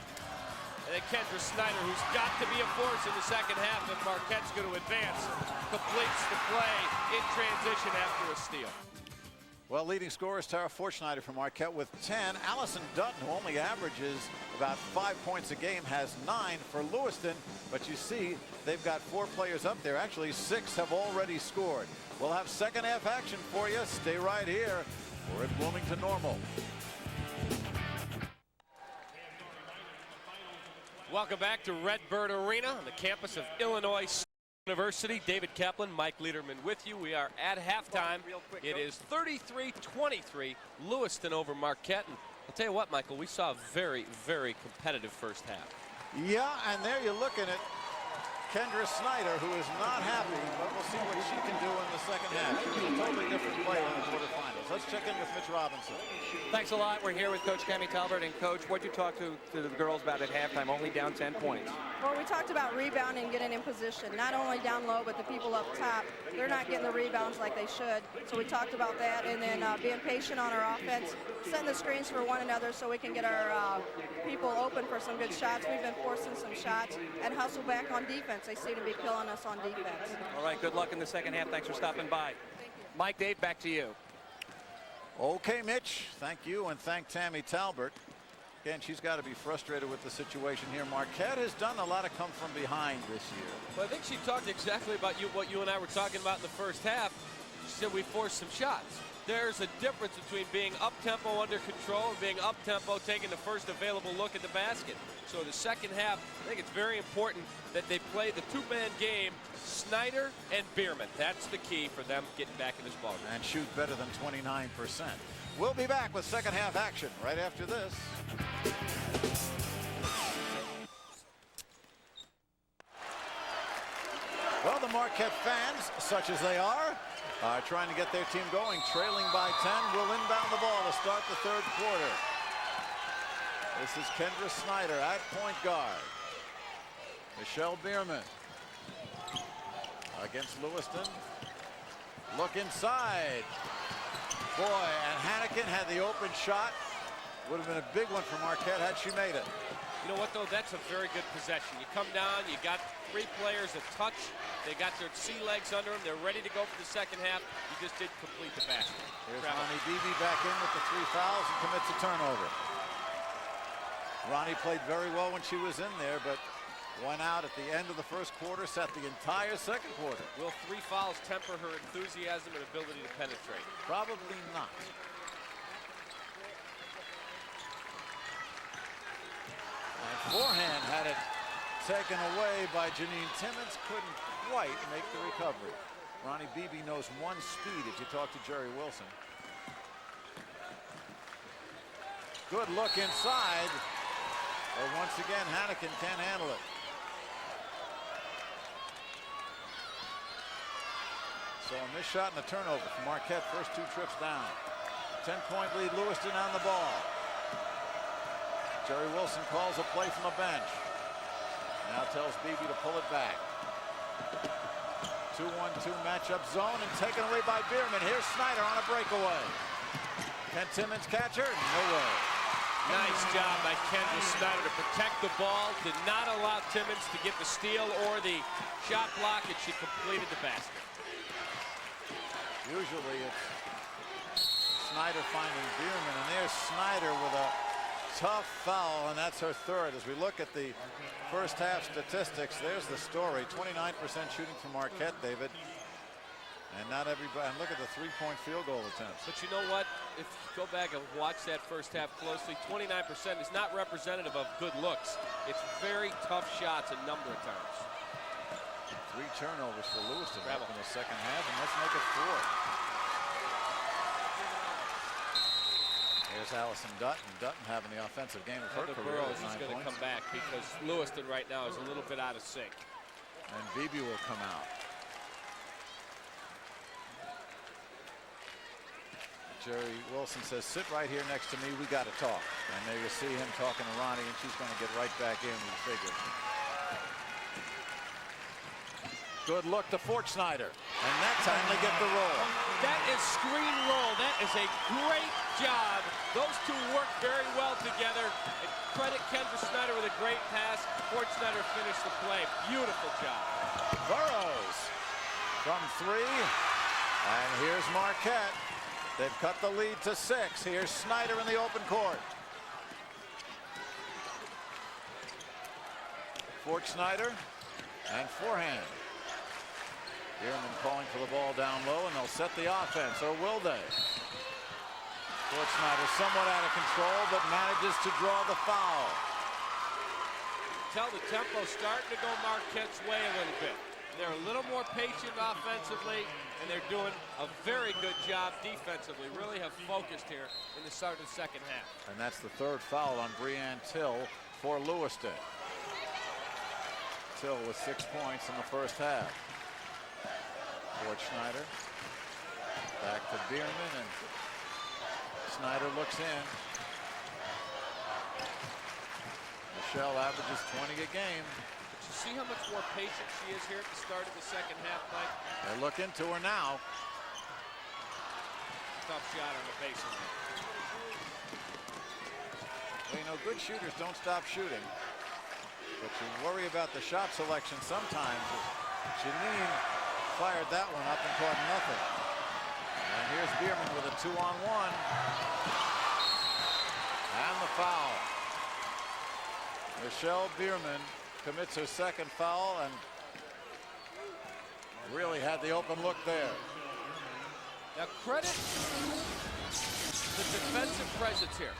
And then Kendra Snyder, who's got to be a force in the second half if Marquette's going to advance, completes the play in transition after a steal. Well, leading scorer is Tara Fortschneider from Marquette with 10. Allison Dutton, who only averages about 5 points a game, has 9 for Lewiston. But you see, they've got 4 players up there. Actually, 6 have already scored. We'll have second half action for you. Stay right here. We're at Bloomington Normal. Welcome back to Redbird Arena on the campus of Illinois University. David Kaplan, Mike Liederman with you. We are at halftime. It is 33-23, Lewiston over Marquette. And I'll tell you what, Michael, we saw a very, very competitive first half. Yeah, and there you're looking at Kendra Snyder, who is not happy, but we'll see what she can do in the second half. She's a totally different player in the quarterfinals. Let's check in with Mitch Robinson. Thanks a lot. We're here with Coach Tammy Talbert. And Coach, what'd you talk to the girls about at halftime, only down 10 points? Well, we talked about rebounding and getting in position. Not only down low, but the people up top, they're not getting the rebounds like they should. So we talked about that, and then being patient on our offense, setting the screens for one another so we can get our people open for some good shots. We've been forcing some shots and hustle back on defense. They seem to be killing us on defense. All right, good luck in the second half. Thanks for stopping by. Thank you. Mike, Dave, back to you. Okay, Mitch, thank you, and thank Tammy Talbert. Again, she's got to be frustrated with the situation here. Marquette has done a lot of come from behind this year. Well, I think she talked exactly about what you and I were talking about in the first half. She said we forced some shots. There's a difference between being up-tempo under control and being up-tempo taking the first available look at the basket. So the second half, I think it's very important that they play the two-man game, Snyder and Bierman. That's the key for them getting back in this ballgame. And shoot better than 29%. We'll be back with second half action right after this. Well, the Marquette fans, such as they are trying to get their team going. Trailing by 10, will inbound the ball to start the third quarter. This is Kendra Snyder at point guard. Michelle Bierman. against Lewiston. Look inside. Boy, and Hannigan had the open shot. Would have been a big one for Marquette had she made it. You know what, though? That's a very good possession. You come down, you got 3 players a touch. They got their sea legs under them. They're ready to go for the second half. You just didn't complete the basket. Here's Ronnie Beebe back in with the 3 fouls and commits a turnover. Ronnie played very well when she was in there, but went out at the end of the first quarter, set the entire second quarter. Will 3 fouls temper her enthusiasm and ability to penetrate? Probably not. And forehand had it taken away by Janine Timmons. Couldn't quite make the recovery. Ronnie Beebe knows one speed if you talk to Jerry Wilson. Good look inside. But once again, Hannigan can't handle it. So a missed shot and a turnover for Marquette. First 2 trips down. 10-point lead, Lewiston on the ball. Jerry Wilson calls a play from the bench. Now tells Beebe to pull it back. 2-1-2 matchup zone and taken away by Bierman. Here's Snyder on a breakaway. Can Timmons catch her? No way. Nice job by Kendra Snyder to protect the ball. Did not allow Timmons to get the steal or the shot block, and she completed the basket. Usually it's Snyder finding Bierman, and there's Snyder with a tough foul, and that's her 3rd. As we look at the first half statistics, there's the story. 29% shooting from Marquette, David. And not everybody, and look at the 3-point field goal attempts. But you know what? If you go back and watch that first half closely, 29% is not representative of good looks. It's very tough shots a number of times. 3 turnovers for Lewiston in the second half, and let's make it 4. Here's Allison Dutton. Dutton having the offensive game of her career. Burrows is going to come back because Lewiston right now is a little bit out of sync. And Beebe will come out. Jerry Wilson says, sit right here next to me. We got to talk. And there you see him talking to Ronnie, and she's going to get right back in, we figure. Good look to Fort Snyder. And that time they get the roll. That is screen roll. That is a great job. Those 2 work very well together. And credit Kendra Snyder with a great pass. Fort Snyder finished the play. Beautiful job. Burrows from 3. And here's Marquette. They've cut the lead to 6. Here's Snyder in the open court. Fort Snyder and forehand. Bierman calling for the ball down low, and they'll set the offense, or will they? Fort Snyder somewhat out of control, but manages to draw the foul. Tell the tempo starting to go Marquette's way a little bit. They're a little more patient offensively, and they're doing a very good job defensively. Really have focused here in the start of the second half. And that's the 3rd foul on Breanne Till for Lewiston. Till with 6 points in the first half. Fort Snyder back to Bierman, and Snyder looks in. Michelle averages 20 a game. But you see how much more patient she is here at the start of the second half, Mike? They're looking to her now. Tough shot on the baseline. Well, you know, good shooters don't stop shooting, but you worry about the shot selection sometimes. Janine fired that one up and caught nothing. And here's Bierman with a 2-on-1. And the foul. Michelle Bierman commits her 2nd foul and really had the open look there. Now credit the defensive presence here.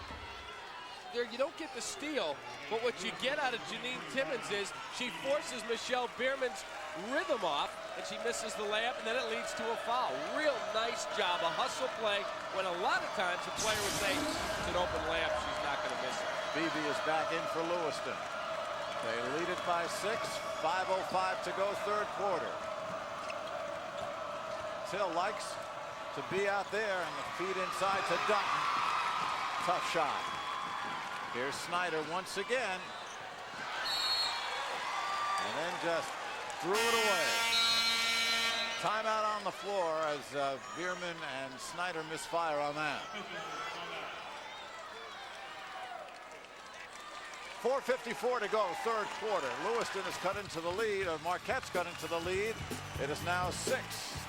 There you don't get the steal, but what you get out of Janine Timmons is she forces Michelle Bierman's rhythm off, and she misses the layup, and then it leads to a foul. Real nice job, a hustle play, when a lot of times a player would say it's an open layup, she's not going to miss it. Beebe is back in for Lewiston. They lead it by 6, 5:05 to go 3rd quarter. Till likes to be out there, and the feed inside to Dutton. Tough shot. Here's Snyder once again. And then just threw it away. Timeout on the floor as Bierman and Snyder misfire on that. 4:54 to go, third quarter. Lewiston has cut into the lead, or Marquette's cut into the lead. It is now 6.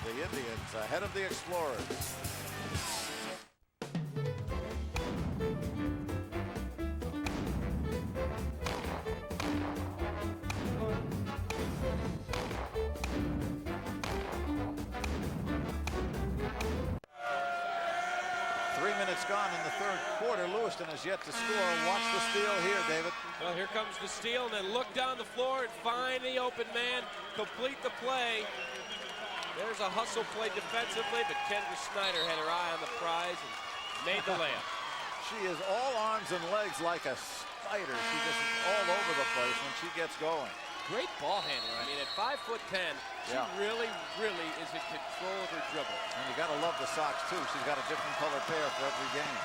The Indians ahead of the Explorers. Gone in the third quarter. Lewiston has yet to score. Watch the steal here, David. Well, here comes the steal, and then look down the floor and find the open man. Complete the play. There's a hustle play defensively, but Kendra Snyder had her eye on the prize and made the layup. She is all arms and legs like a spider. She just is all over the place when she gets going. Great ball handler. I mean, at 5'10", she really, really is in control of her dribble. And you got to love the socks, too. She's got a different color pair for every game.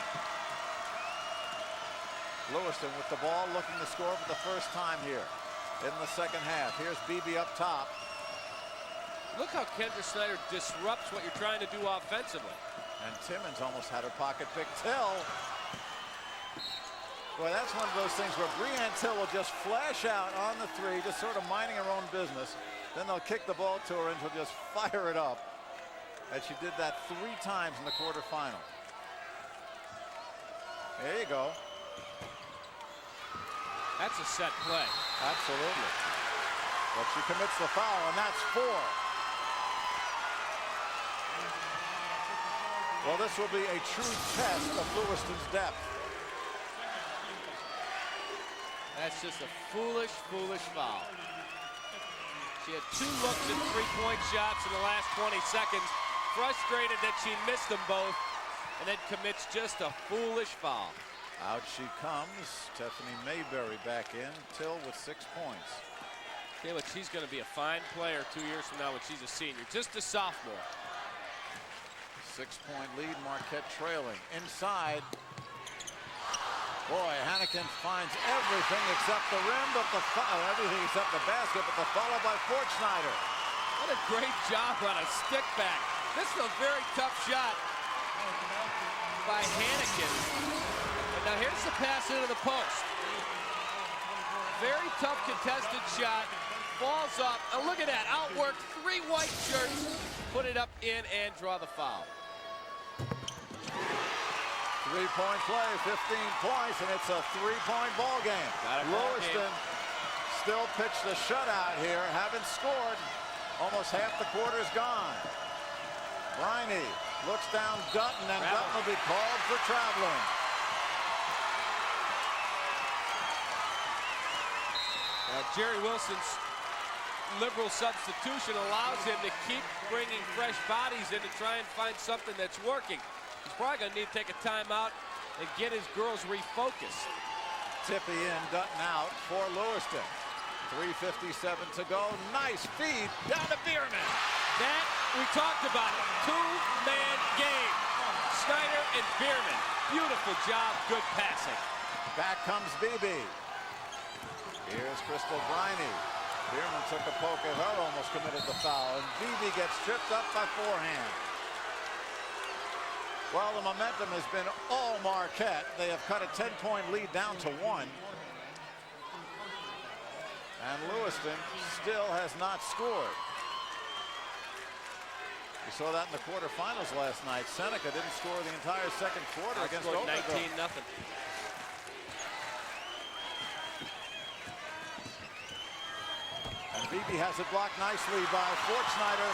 Lewiston with the ball, looking to score for the first time here in the second half. Here's Beebe up top. Look how Kendra Snyder disrupts what you're trying to do offensively. And Timmons almost had her pocket picked. Till. Boy, that's one of those things where Breanne Till will just flash out on the three, just sort of minding her own business. Then they'll kick the ball to her and she'll just fire it up. And she did that 3 times in the quarterfinal. There you go. That's a set play. Absolutely. But she commits the foul, and that's 4. Well, this will be a true test of Lewiston's depth. That's just a foolish, foolish foul. She had 2 looks at 3-point shots in the last 20 seconds. Frustrated that she missed them both, and then commits just a foolish foul. Out she comes. Stephanie Mayberry back in. Till with 6 points. Okay, look, she's going to be a fine player 2 years from now when she's a senior. Just a sophomore. 6-point lead. Marquette trailing. Inside. Boy, Hannikin finds everything except the rim, but everything except the basket, but the follow by Fort Snyder. What a great job on a stick back. This is a very tough shot by Hannikin. And now here's the pass into the post. Very tough contested shot. Falls up. And look at that. Outworked 3 white shirts. Put it up in and draw the foul. 3-point play, 15 points, and it's a 3-point ball game. Lewiston still pitched a shutout here, haven't scored. Almost half the quarter's gone. Briney looks down Dutton, and Dutton will be called for traveling. Jerry Wilson's liberal substitution allows him to keep bringing fresh bodies in to try and find something that's working. He's probably going to need to take a timeout and get his girls refocused. Tippy in, Dutton out for Lewiston. 3:57 to go. Nice feed down to Bierman. That, we talked about it. 2-man game. Snyder and Bierman. Beautiful job, good passing. Back comes Beebe. Here's Crystal Briney. Bierman took a poke at her, almost committed the foul, and Beebe gets tripped up by forehand. Well, the momentum has been all Marquette. They have cut a 10-point lead down to 1. And Lewiston still has not scored. We saw that in the quarterfinals last night. Seneca didn't score the entire second quarter against Oakland. 19-0. And Beebe has it blocked nicely by Fort Snyder.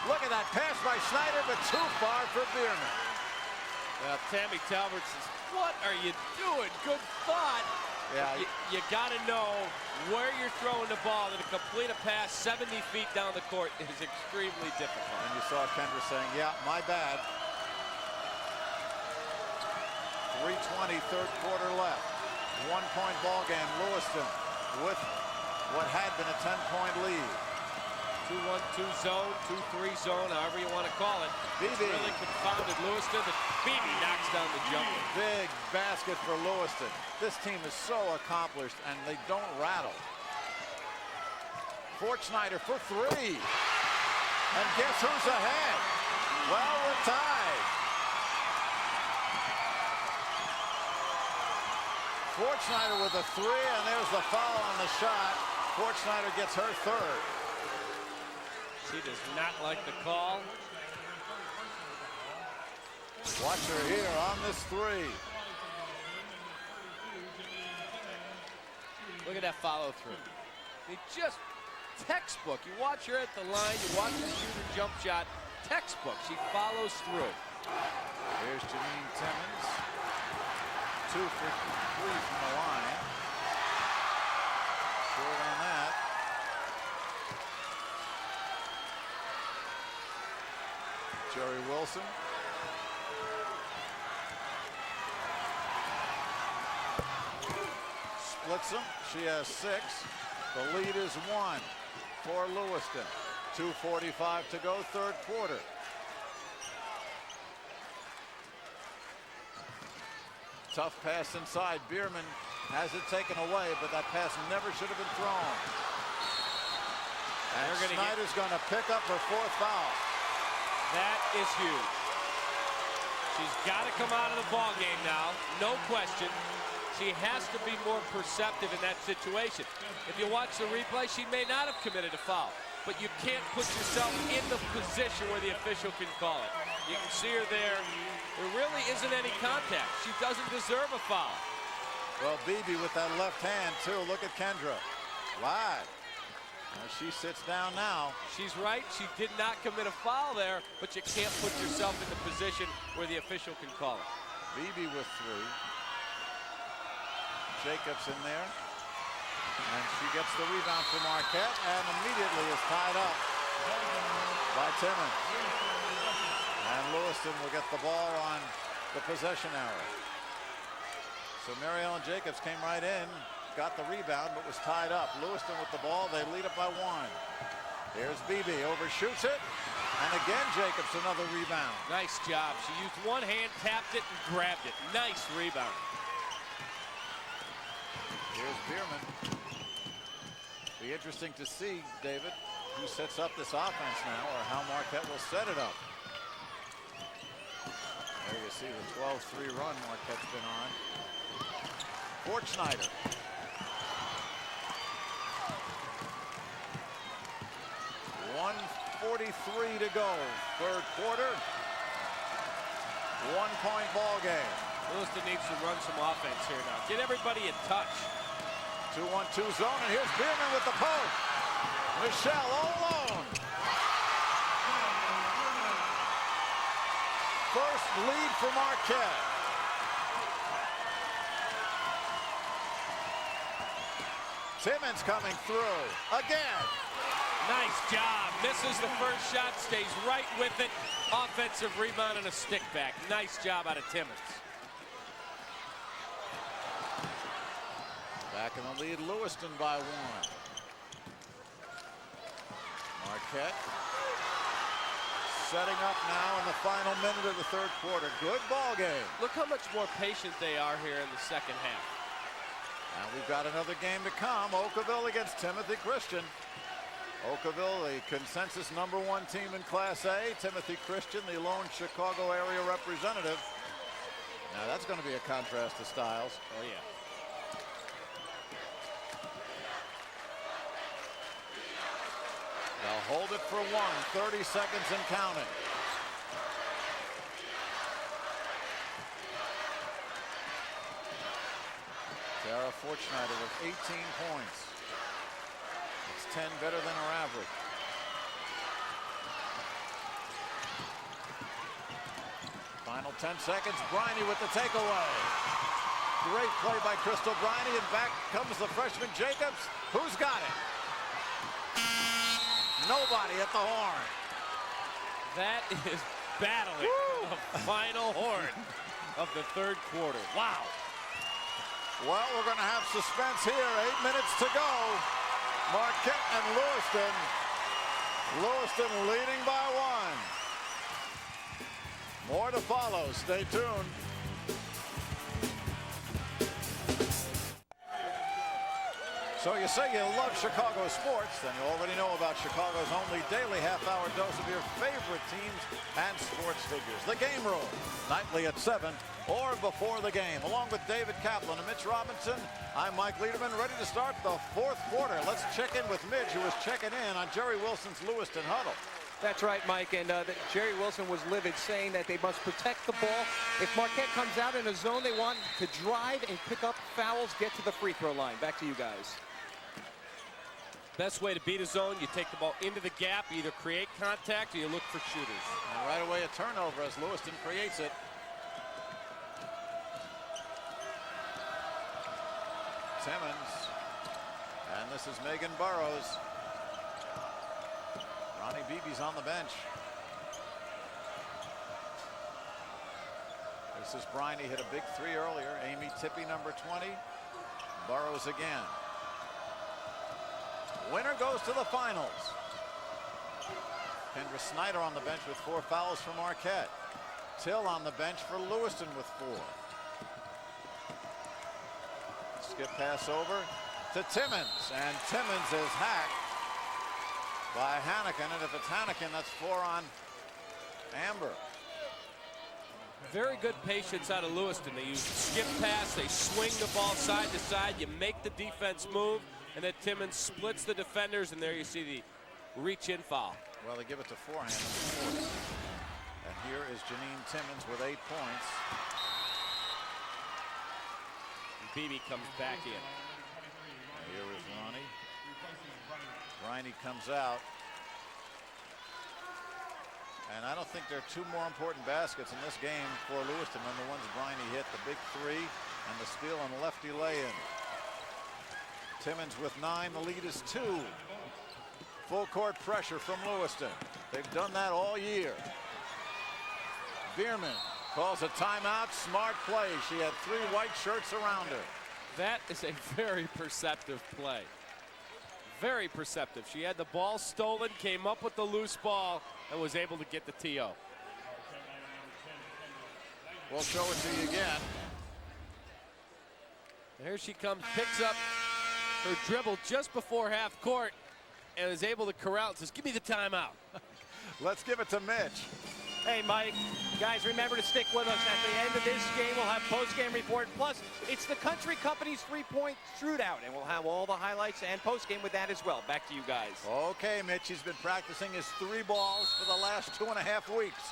Look at that pass by Snyder, but too far for Bierman. Tammy Talbert says, what are you doing? Good thought. Yeah, you got to know where you're throwing the ball, and to complete a pass 70 feet down the court is extremely difficult. And you saw Kendra saying, yeah, my bad. 3:20, third quarter left. 1-point ball game. Lewiston with what had been a 10-point lead. 2-1-2 zone, 2-3 zone, however you want to call it. Beebe. Really confounded Lewiston, but Beebe knocks down the jumper. Big basket for Lewiston. This team is so accomplished, and they don't rattle. Fort Snyder for 3. And guess who's ahead? Well, we're tied. Fortschneider with a 3, and there's the foul on the shot. Fortschneider gets her 3rd. She does not like the call. Watch her here on this 3. Look at that follow through. They just textbook. You watch her at the line, you watch her shoot her jump shot. Textbook. She follows through. Here's Janine Timmons. 2 for 3 from the line. Short on that. Jerry Wilson. Splits them. She has 6. The lead is 1 for Lewiston. 2:45 to go, 3rd quarter. Tough pass inside. Bierman has it taken away, but that pass never should have been thrown. And Snyder's going to pick up her 4th foul. That is huge. She's got to come out of the ball game now, no question. She has to be more perceptive in that situation. If you watch the replay, she may not have committed a foul, but you can't put yourself in the position where the official can call it. You can see her there. There really isn't any contact. She doesn't deserve a foul. Well, Beebe with that left hand, too. Look at Kendra. Wide. Well, she sits down now. She's right. She did not commit a foul there, but you can't put yourself in the position where the official can call it. Beebe with 3. Jacobs in there. And she gets the rebound for Marquette and immediately is tied up by Timmons. And Lewiston will get the ball on the possession arrow. So Mary Ellen Jacobs came right in, got the rebound, but was tied up. Lewiston with the ball, they lead it by 1. Here's Beebe, overshoots it, and again Jacobs another rebound. Nice job. She used one hand, tapped it, and grabbed it. Nice rebound. Here's Bierman. Be interesting to see, David, who sets up this offense now, or how Marquette will set it up. There you see the 12-3 run Marquette's been on. Fortschneider. .143 to go, 3rd quarter. 1-point ball game. Lewiston needs to run some offense here now. Get everybody in touch. 2-1-2 zone, and here's Bierman with the poke. Michelle all alone. First lead for Marquette. Timmons coming through again. Nice job. Misses the first shot, stays right with it. Offensive rebound and a stick back. Nice job out of Timmons. Back in the lead, Lewiston by 1. Marquette setting up now in the final minute of the 3rd quarter. Good ball game. Look how much more patient they are here in the second half. And we've got another game to come. Oakville against Timothy Christian. Oakville, the consensus #1 team in Class A. Timothy Christian, the lone Chicago area representative. Now that's going to be a contrast to styles. Oh, yeah. They'll hold it for 1. 30 seconds and counting. Tara Fortschneider with 18 points. It's 10 better than her average. Final 10 seconds. Briney with the takeaway. Great play by Crystal Briney, and back comes the freshman Jacobs. Who's got it? Nobody at the horn. That is battling the final horn of the 3rd quarter. Wow. Well, we're going to have suspense here. 8 minutes to go. Marquette and Lewiston. Lewiston leading by 1. More to follow. Stay tuned. So you say you love Chicago sports, then you already know about Chicago's only daily half-hour dose of your favorite teams and sports figures. The Game Room, nightly at 7 or before the game. Along with David Kaplan and Mitch Robinson, I'm Mike Liederman, ready to start the fourth quarter. Let's check in with Mitch, who was checking in on Jerry Wilson's Lewiston huddle. That's right, Mike, and Jerry Wilson was livid, saying that they must protect the ball. If Marquette comes out in a zone, they want to drive and pick up fouls, get to the free throw line. Back to you guys. Best way to beat a zone, you take the ball into the gap, either create contact or you look for shooters. And right away a turnover as Lewiston creates it. Timmons, and this is Megan Burrows. Ronnie Beebe's on the bench. This is Briney, hit a big three earlier. Amy Tippy, number 20. Burrows again. Winner goes to the finals. Kendra Snyder on the bench with 4 fouls for Marquette. Till on the bench for Lewiston with 4. Skip pass over to Timmons, and Timmons is hacked by Hannigan, and if it's Hannigan, that's 4 on Amber. Very good patience out of Lewiston. They use skip pass, they swing the ball side to side, you make the defense move, and then Timmons splits the defenders, and there you see the reach-in foul. Well, they give it to forehand number 4. And here is Janine Timmons with 8 points. Beebe comes back in. Here is Ronnie. Briney comes out. And I don't think there are 2 more important baskets in this game for Lewiston than the ones Briney hit. The big 3 and the steal and lefty lay-in. Timmons with 9. The lead is 2. Full court pressure from Lewiston. They've done that all year. Bierman calls a timeout. Smart play. She had 3 white shirts around her. That is a very perceptive play. Very perceptive. She had the ball stolen, came up with the loose ball, and was able to get the TO. We'll show it to you again. Here she comes, picks up her dribble just before half court, and is able to corral and says, give me the timeout. Let's give it to Mitch. Hey, Mike, guys, remember to stick with us. At the end of this game, we'll have post-game report. Plus, it's the Country Company's 3-point shootout, and we'll have all the highlights and post-game with that as well. Back to you guys. Okay, Mitch, he's been practicing his 3 balls for the last 2.5 weeks.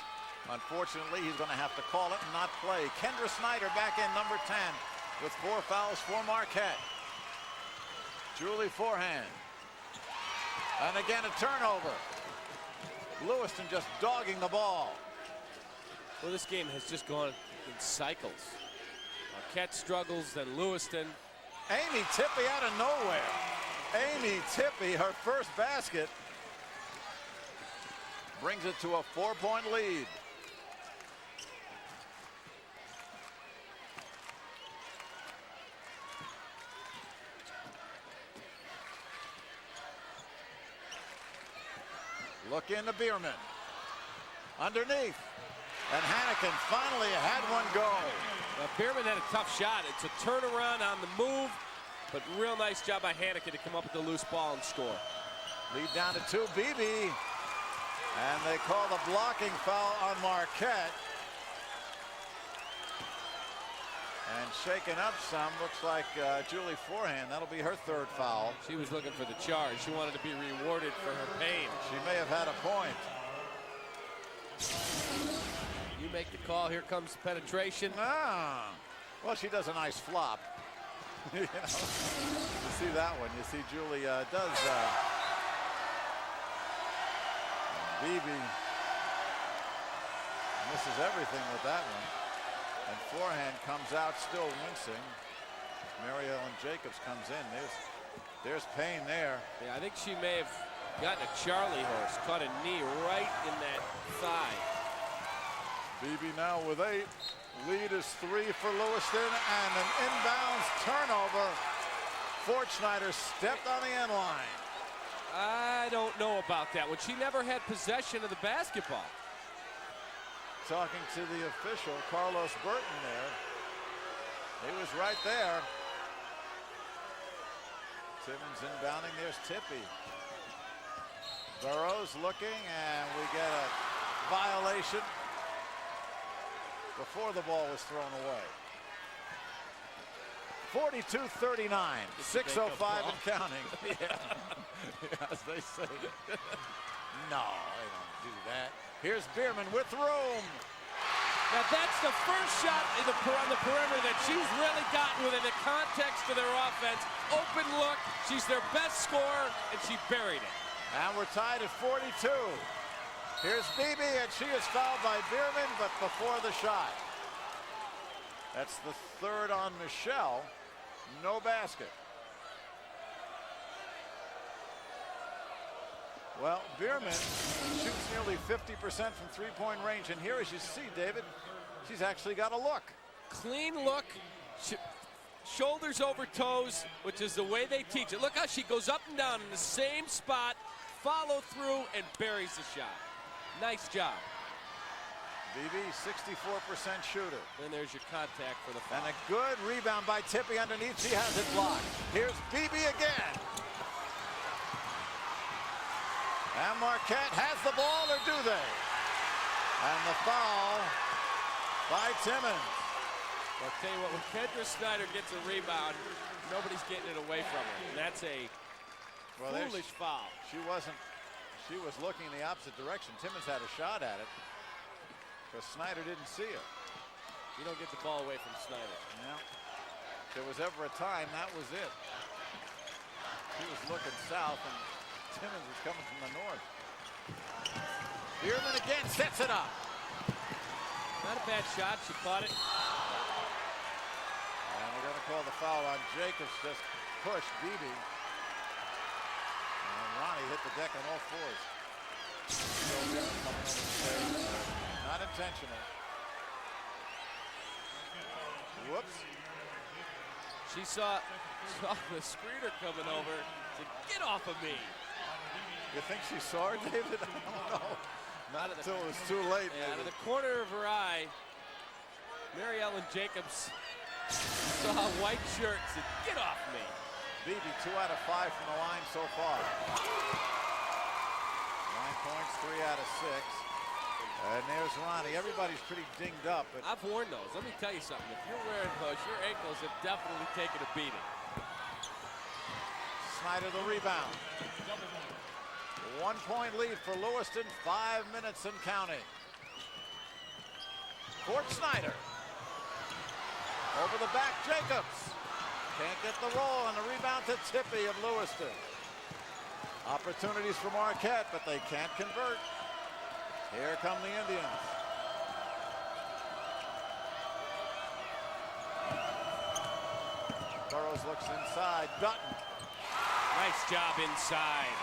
Unfortunately, he's going to have to call it and not play. Kendra Snyder back in, number 10, with 4 fouls for Marquette. Julie forehand. And again, a turnover. Lewiston just dogging the ball. Well, this game has just gone in cycles. Marquette struggles, then Lewiston. Amy Tippy out of nowhere. Amy Tippy, her first basket, brings it to a 4-point lead. Look into Bierman. Underneath. And Hannigan finally had one go. Well, Bierman had a tough shot. It's a turnaround on the move, but real nice job by Hannigan to come up with the loose ball and score. Lead down to 2, Beebe. And they call the blocking foul on Marquette. And shaken up some, looks like Julie forehand. That'll be her 3rd foul. She was looking for the charge. She wanted to be rewarded for her pain. She may have had a point. You make the call. Here comes the penetration. Ah, well, she does a nice flop. You know, you see that one. You see Julie does. Beebe misses everything with that one. And forehand comes out still wincing. Mary Ellen Jacobs comes in. There's pain there. Yeah, I think she may have gotten a Charlie horse, caught a knee right in that thigh. Beebe now with 8. Lead is 3 for Lewiston, and an inbounds turnover. Fortschneider stepped on the end line. I don't know about that one. She never had possession of the basketball. Talking to the official, Carlos Burton there. He was right there. Timmons inbounding. There's Tippy. Burrows looking, and we get a violation before the ball was thrown away. 42-39, 6:05 and counting. Yeah, as they say. No, they don't do that. Here's Bierman with room. Now that's the first shot on the perimeter that she's really gotten within the context of their offense. Open look, she's their best scorer, and she buried it. And we're tied at 42. Here's Beebe, and she is fouled by Bierman, but before the shot. That's the third on Michelle. No basket. Well, Bierman shoots nearly 50% from three-point range, and here, as you see, David, she's actually got a look. Clean look, shoulders over toes, which is the way they teach it. Look how she goes up and down in the same spot, follow through, and buries the shot. Nice job. BB, 64% shooter. Then there's your contact for the foul. And a good rebound by Tippy underneath. She has it blocked. Here's BB again. And Marquette has the ball, or do they? And the foul by Timmons. I'll tell you what, when Kendra Snyder gets a rebound, nobody's getting it away from her. And that's a foolish foul. She was looking in the opposite direction. Timmons had a shot at it, because Snyder didn't see it. You don't get the ball away from Snyder. Yeah. If there was ever a time, that was it. He was looking south, and Timmons was coming from the north. Bierman again sets it up. Not a bad shot. She caught it. And we're going to call the foul on Jacobs. Just pushed Beebe. And Ronnie hit the deck on all fours. Not intentional. Whoops. She saw the screener coming over. Said, "Get off of me." You think she saw her, David? I don't know. Not until it was too late. Yeah, out of the corner of her eye, Mary Ellen Jacobs saw a white shirt and said, "Get off me." Beebe, 2 out of 5 from the line so far. 9 points, 3 out of 6. And there's Ronnie. Everybody's pretty dinged up. But I've worn those. Let me tell you something. If you're wearing those, your ankles have definitely taken a beating. Snyder the rebound. 1 point lead for Lewiston, 5 minutes and counting. Court Snyder. Over the back, Jacobs. Can't get the roll, and the rebound to Tippy of Lewiston. Opportunities for Marquette, but they can't convert. Here come the Indians. Burrows looks inside. Dutton. Nice job inside.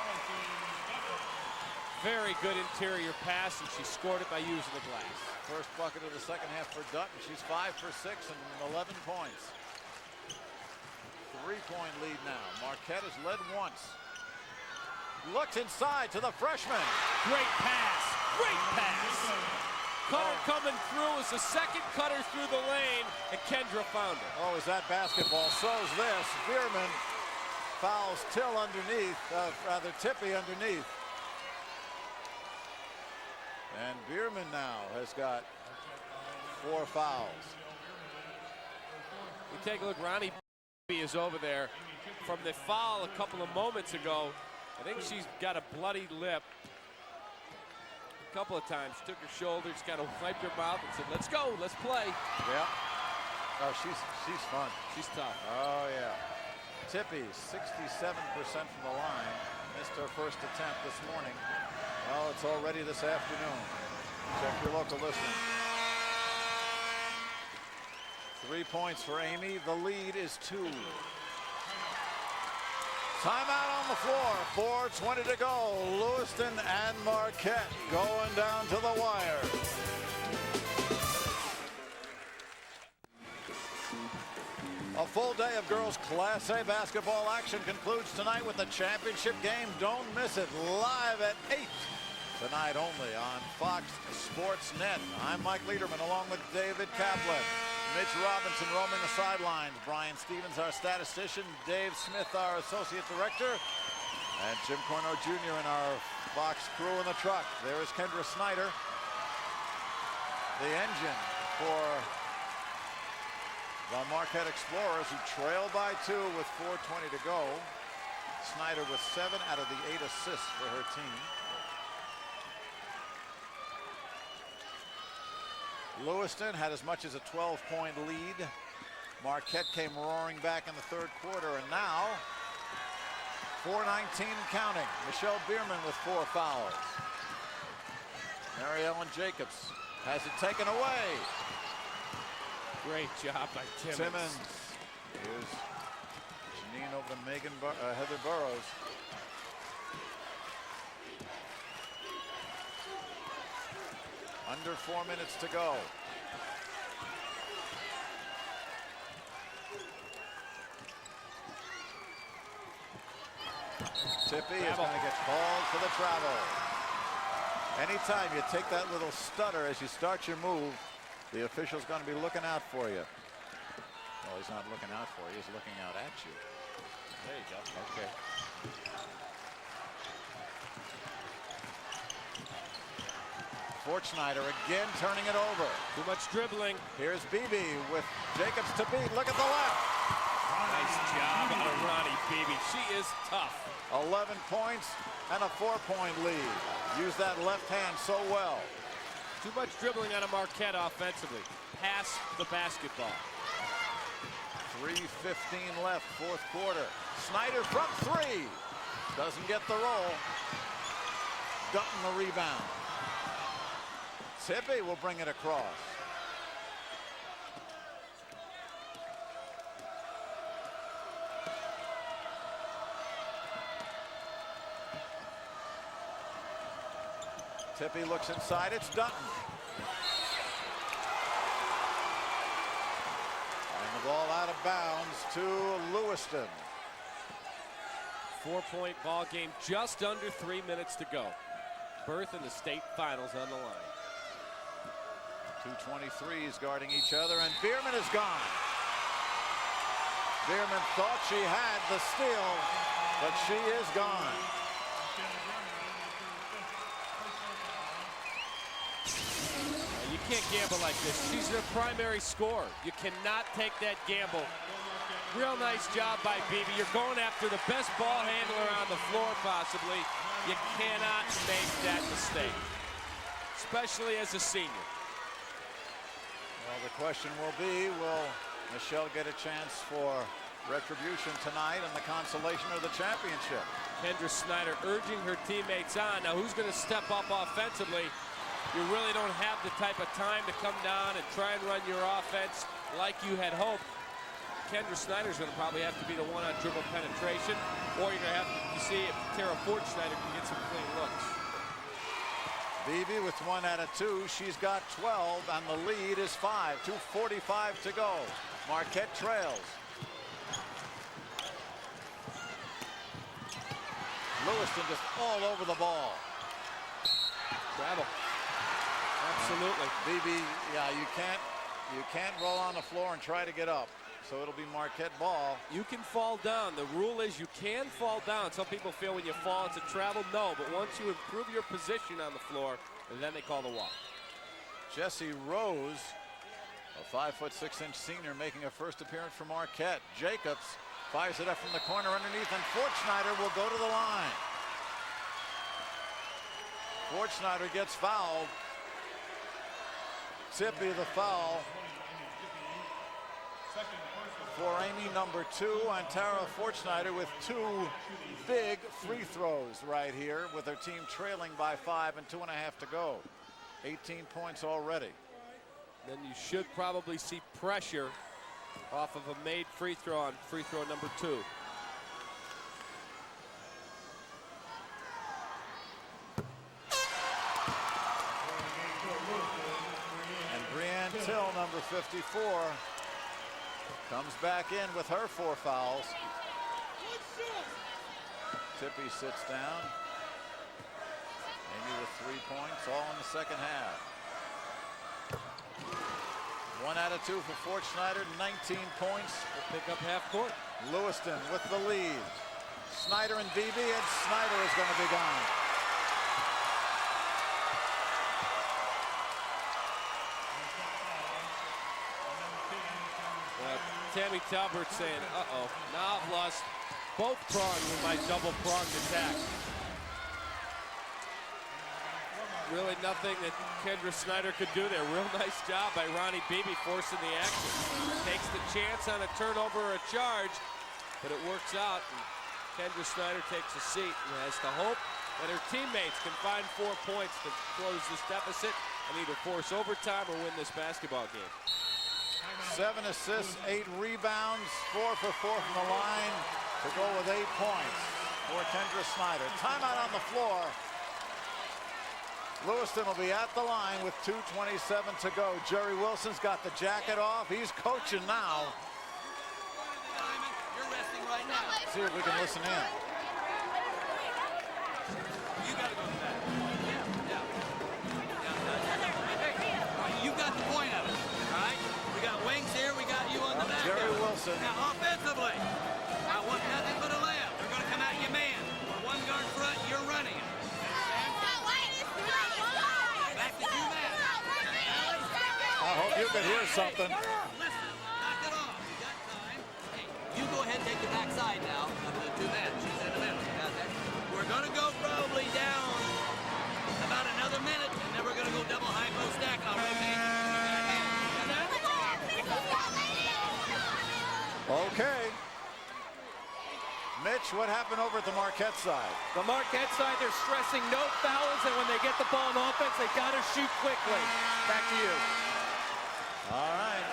Very good interior pass, and she scored it by using the glass. First bucket of the second half for Dutton. She's 5 for 6 and 11 points. 3-point lead now. Marquette has led once. Looks inside to the freshman. Great pass. Great pass. Cutter coming through is the second cutter through the lane, and Kendra found her. Oh, is that basketball? So's this. Bierman fouls Till underneath, rather Tippy underneath. And Bierman now has got 4 fouls. You take a look, Ronnie is over there from the foul a couple of moments ago. I think she's got a bloody lip. A couple of times, took her shoulders, kind of wiped her mouth and said, "Let's go, let's play." Yeah. Oh, she's fun. She's tough. Oh, yeah. Tippy, 67% from the line. Missed her first attempt this morning. Well, it's already this afternoon. Check your local listing. 3 points for Amy. The lead is 2. Timeout on the floor. 4:20 to go. Lewiston and Marquette going down to the wire. A full day of girls Class A basketball action concludes tonight with the championship game. Don't miss it. Live at 8 tonight only on Fox Sports Net. I'm Mike Lederman along with David Kaplan. Mitch Robinson roaming the sidelines. Brian Stevens, our statistician. Dave Smith, our associate director. And Jim Corno Jr. and our Fox crew in the truck. There is Kendra Snyder, the engine for the Marquette Explorers, who trail by 2 with 4:20 to go. Snyder with 7 out of the 8 assists for her team. Lewiston had as much as a 12-point lead. Marquette came roaring back in the third quarter, and now 4:19 counting. Michelle Bierman with 4 fouls. Mary Ellen Jacobs has it taken away. Great job by Timmons. Here's Janine over to Heather Burrows. Under 4 minutes to go. Tippy is going to get called for the travel. Anytime you take that little stutter as you start your move, the official's going to be looking out for you. Well, he's not looking out for you, he's looking out at you. There you go. Okay. Schneider again turning it over. Too much dribbling. Here's Beebe with Jacobs to beat. Look at the left. Nice job out of Ronnie Beebe. She is tough. 11 points and a 4-point lead. Use that left hand so well. Too much dribbling out of Marquette offensively. Pass the basketball. 3:15 left, fourth quarter. Snyder from 3. Doesn't get the roll. Dutton the rebound. Tippy will bring it across. Tippy looks inside. It's Dutton. And the ball out of bounds to Lewiston. 4-point ball game, just under 3 minutes to go. Berth in the state finals on the line. 2:23s guarding each other, and Bierman is gone. Bierman thought she had the steal, but she is gone. You can't gamble like this. She's their primary scorer. You cannot take that gamble. Real nice job by Beebe. You're going after the best ball handler on the floor, possibly. You cannot make that mistake, especially as a senior. Well, the question will be, will Michelle get a chance for retribution tonight and the consolation of the championship? Kendra Snyder urging her teammates on. Now, who's going to step up offensively? You really don't have the type of time to come down and try and run your offense like you had hoped. Kendra Snyder's going to probably have to be the one on dribble penetration, or you're going to have to see if Tara Schneider can get some clean looks. Beebe with 1 out of 2. She's got 12, and the lead is 5. 2:45 to go. Marquette trails. Lewiston just all over the ball. Travel. Absolutely. Beebe, yeah, you can't roll on the floor and try to get up. So it'll be Marquette ball. You can fall down. The rule is you can fall down. Some people feel when you fall it's a travel. No, but once you improve your position on the floor, then they call the walk. Jessie Rose, a 5'6" senior, making a first appearance for Marquette. Jacobs fires it up from the corner underneath, and Schneider will go to the line. Schneider gets fouled. Tippy the foul for Amy, number 2, and Tara Schneider with 2 big free throws right here, with her team trailing by 5 and 2.5 to go. 18 points already. Then you should probably see pressure off of a made free throw on free throw number 2. And Brianne Till, number 54, comes back in with her 4 fouls. Tippy sits down. Amy with 3 points, all in the second half. 1 out of 2 for Fort Schneider, 19 points. We'll pick up half court. Lewiston with the lead. Snyder and BB, and Snyder is going to be gone. Tammy Talbert saying, uh-oh, now I've lost both prongs with my double-pronged attack. Really nothing that Kendra Snyder could do there. Real nice job by Ronnie Beebe forcing the action. Takes the chance on a turnover or a charge, but it works out. And Kendra Snyder takes a seat and has to hope that her teammates can find 4 points to close this deficit and either force overtime or win this basketball game. 7 assists, 8 rebounds, 4 for 4 from the line to go with 8 points for Kendra Snyder. Timeout on the floor. Lewiston will be at the line with 2:27 to go. Jerry Wilson's got the jacket off. He's coaching now. You're resting right now. See if we can listen in. You got to go to that. Yeah. Hey, you got the point of it. All right? We got wings here. We got you on the back. Jerry Wilson. Now, offensively, I want nothing but a layup. They're going to come at you, man. One guard front, you're running it. Back to 2 men. I hope you can hear something. Listen, knock it off. You got time. Hey, you go ahead and take the backside now of the 2 men. She's in the middle. You got that? We're going to go probably down about another minute, and then we're going to go double hypo stack. I'll rotate. Okay. Mitch, what happened over at the Marquette side? The Marquette side, they're stressing no fouls, and when they get the ball in offense, they got to shoot quickly. Back to you. All right.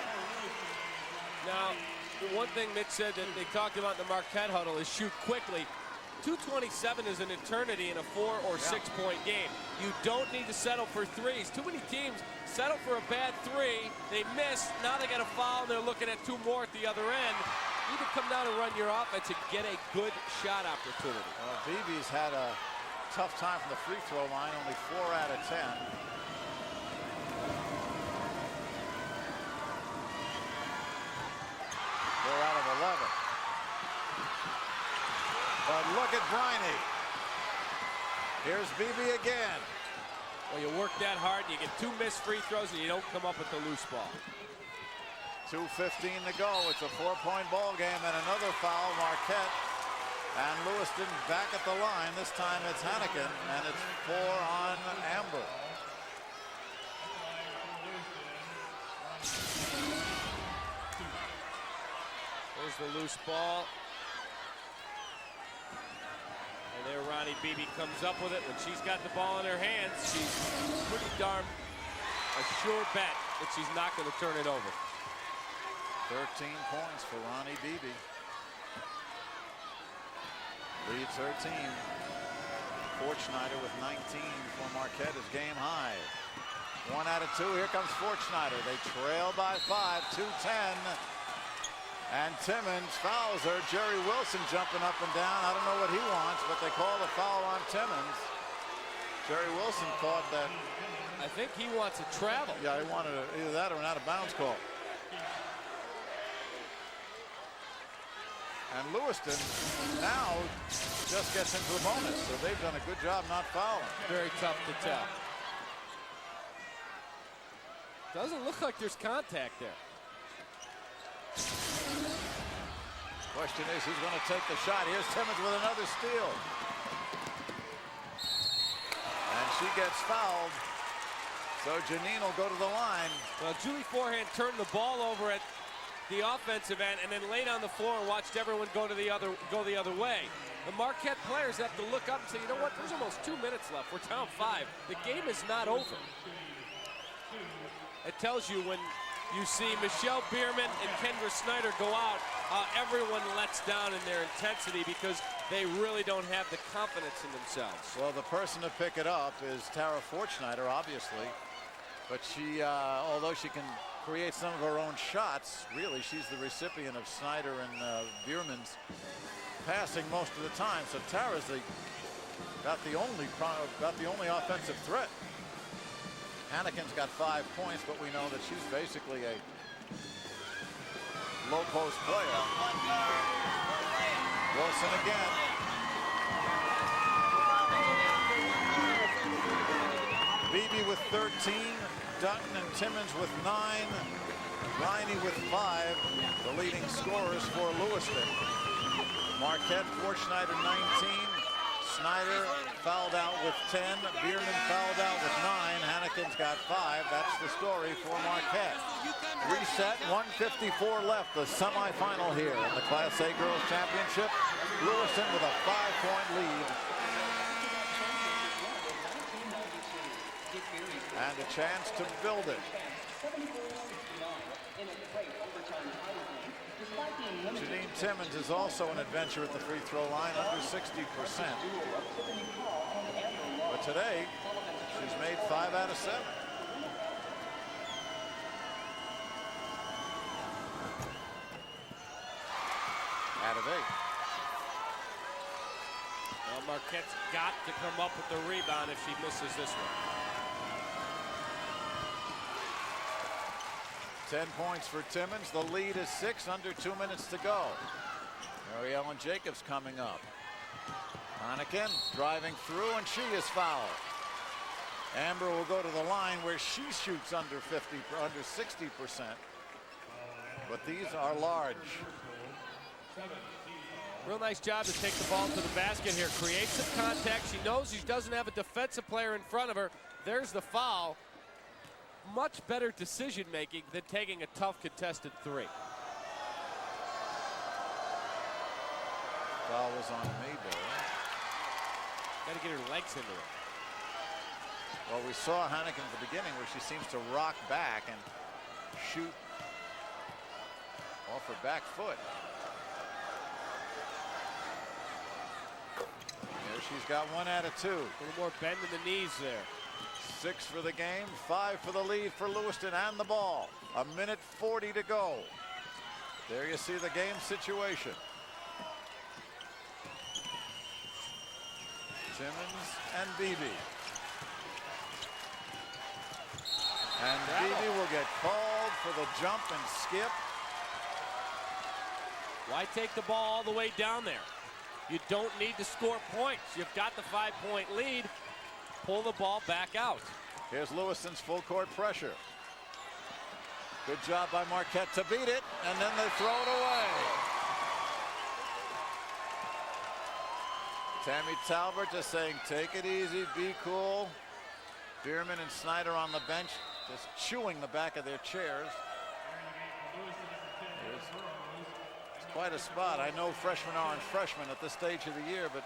Now, the one thing Mitch said that they talked about in the Marquette huddle is shoot quickly. 2:27 is an eternity in a 4 or 6 point game. You don't need to settle for threes. Too many teams settle for a bad 3. They miss. Now they got a foul, and they're looking at 2 more at the other end. You can come down and run your offense and get a good shot opportunity. Well, BB's had a tough time from the free throw line, only 4 out of 10. 4 out of 11. But look at Briney. Here's BB again. Well, you work that hard, you get 2 missed free throws, and you don't come up with the loose ball. 2:15 to go. It's a 4-point ball game and another foul. Marquette and Lewiston back at the line. This time it's Hannigan, and it's 4 on Amber. There's the loose ball. And there Ronnie Beebe comes up with it. When she's got the ball in her hands, she's pretty darn a sure bet that she's not going to turn it over. 13 points for Ronnie Beebe. Leads her team. Fort Schneider with 19 for Marquette is game high. 1 out of 2. Here comes Fort Schneider. They trail by 5, 2:10. And Timmons fouls her. Jerry Wilson jumping up and down. I don't know what he wants, but they call the foul on Timmons. Jerry Wilson thought that. I think he wants to travel. Yeah, he wanted either that or an out of bounds call. And Lewiston now just gets into the bonus, so they've done a good job not fouling. Very tough to tell. Doesn't look like there's contact there. Question is, who's going to take the shot? Here's Timmons with another steal. And she gets fouled. So Janine will go to the line. Well, Julie Forehand turned the ball over at the offensive end and then laid on the floor and watched everyone go the other way. The Marquette players have to look up and say, you know what, there's almost 2 minutes left. We're down 5. The game is not over. It tells you when you see Michelle Bierman and Kendra Snyder go out, everyone lets down in their intensity because they really don't have the confidence in themselves. Well, the person to pick it up is Tara Fort Schneider, obviously. But she, although she can create some of her own shots, really she's the recipient of Snyder and Bierman's passing most of the time. So Tara's got the only offensive threat. Hannikin's got 5 points, but we know that she's basically a low post player. Wilson again. Beebe with 13, Dutton and Timmons with 9, Riney with 5, the leading scorers for Lewiston. Marquette, Schneider 19, Snyder fouled out with 10, Bierman fouled out with 9, Hannikin's got 5. That's the story for Marquette. Reset, 1:54 left, the semifinal here in the Class A Girls Championship. Lewiston with a 5-point lead. And a chance to build it. Janine Timmons is also an adventure at the free throw line, under 60%. But today, she's made 5 out of 7. Out of 8. Well, Marquette's got to come up with the rebound if she misses this one. 10 points for Timmons. The lead is 6, under 2 minutes to go. Mary Ellen Jacobs coming up. Hannikin driving through, and she is fouled. Amber will go to the line where she shoots under 60%. But these are large. Real nice job to take the ball to the basket here. Create some contact. She knows she doesn't have a defensive player in front of her. There's the foul. Much better decision making than taking a tough contested 3. Foul was on Mayberry. Got to get her legs into it. Well, we saw Hannikin at the beginning where she seems to rock back and shoot off her back foot. There she's got 1 out of 2. A little more bend in the knees there. 6 for the game, 5 for the lead for Lewiston and the ball. 1:40 to go. There you see the game situation. Timmons and Beebe. And Beebe will get called for the jump and skip. Why take the ball all the way down there? You don't need to score points. You've got the 5-point lead. Pull the ball back out. Here's Lewiston's full court pressure. Good job by Marquette to beat it, and then they throw it away. Tammy Talbert just saying, take it easy, be cool. Bierman and Snyder on the bench just chewing the back of their chairs. It's quite a spot. I know freshmen aren't freshmen at this stage of the year, but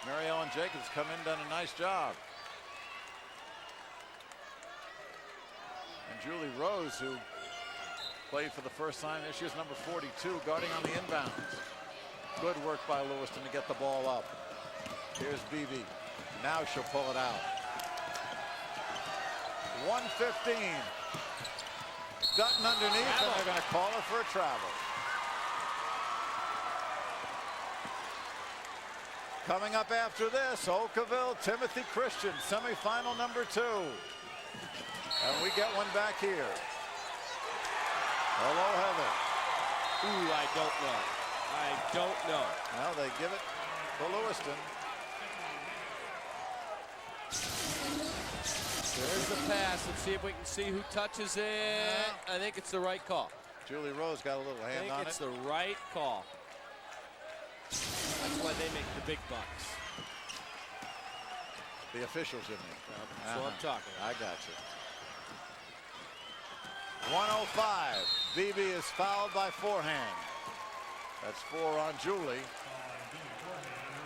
Mary Ellen Jacobs come in, done a nice job. And Julie Rose, who played for the first time this year's number 42, guarding on the inbounds. Good work by Lewiston to get the ball up. Here's Beebe. Now she'll pull it out. 1:15. Dutton underneath, and they're going to call her for a travel. Coming up after this, Oakville, Timothy Christian, semifinal number 2. And we get one back here. Hello, Heather. Ooh, I don't know. I don't know. Well, they give it to Lewiston. There's the pass. Let's see if we can see who touches it. I think it's the right call. Julie Rose got a little hand on it. I think it's the right call. That's why they make the big bucks. The officials, you mean? That's what I'm talking about. I got you. 105. Beebe is fouled by forehand. That's 4 on Julie.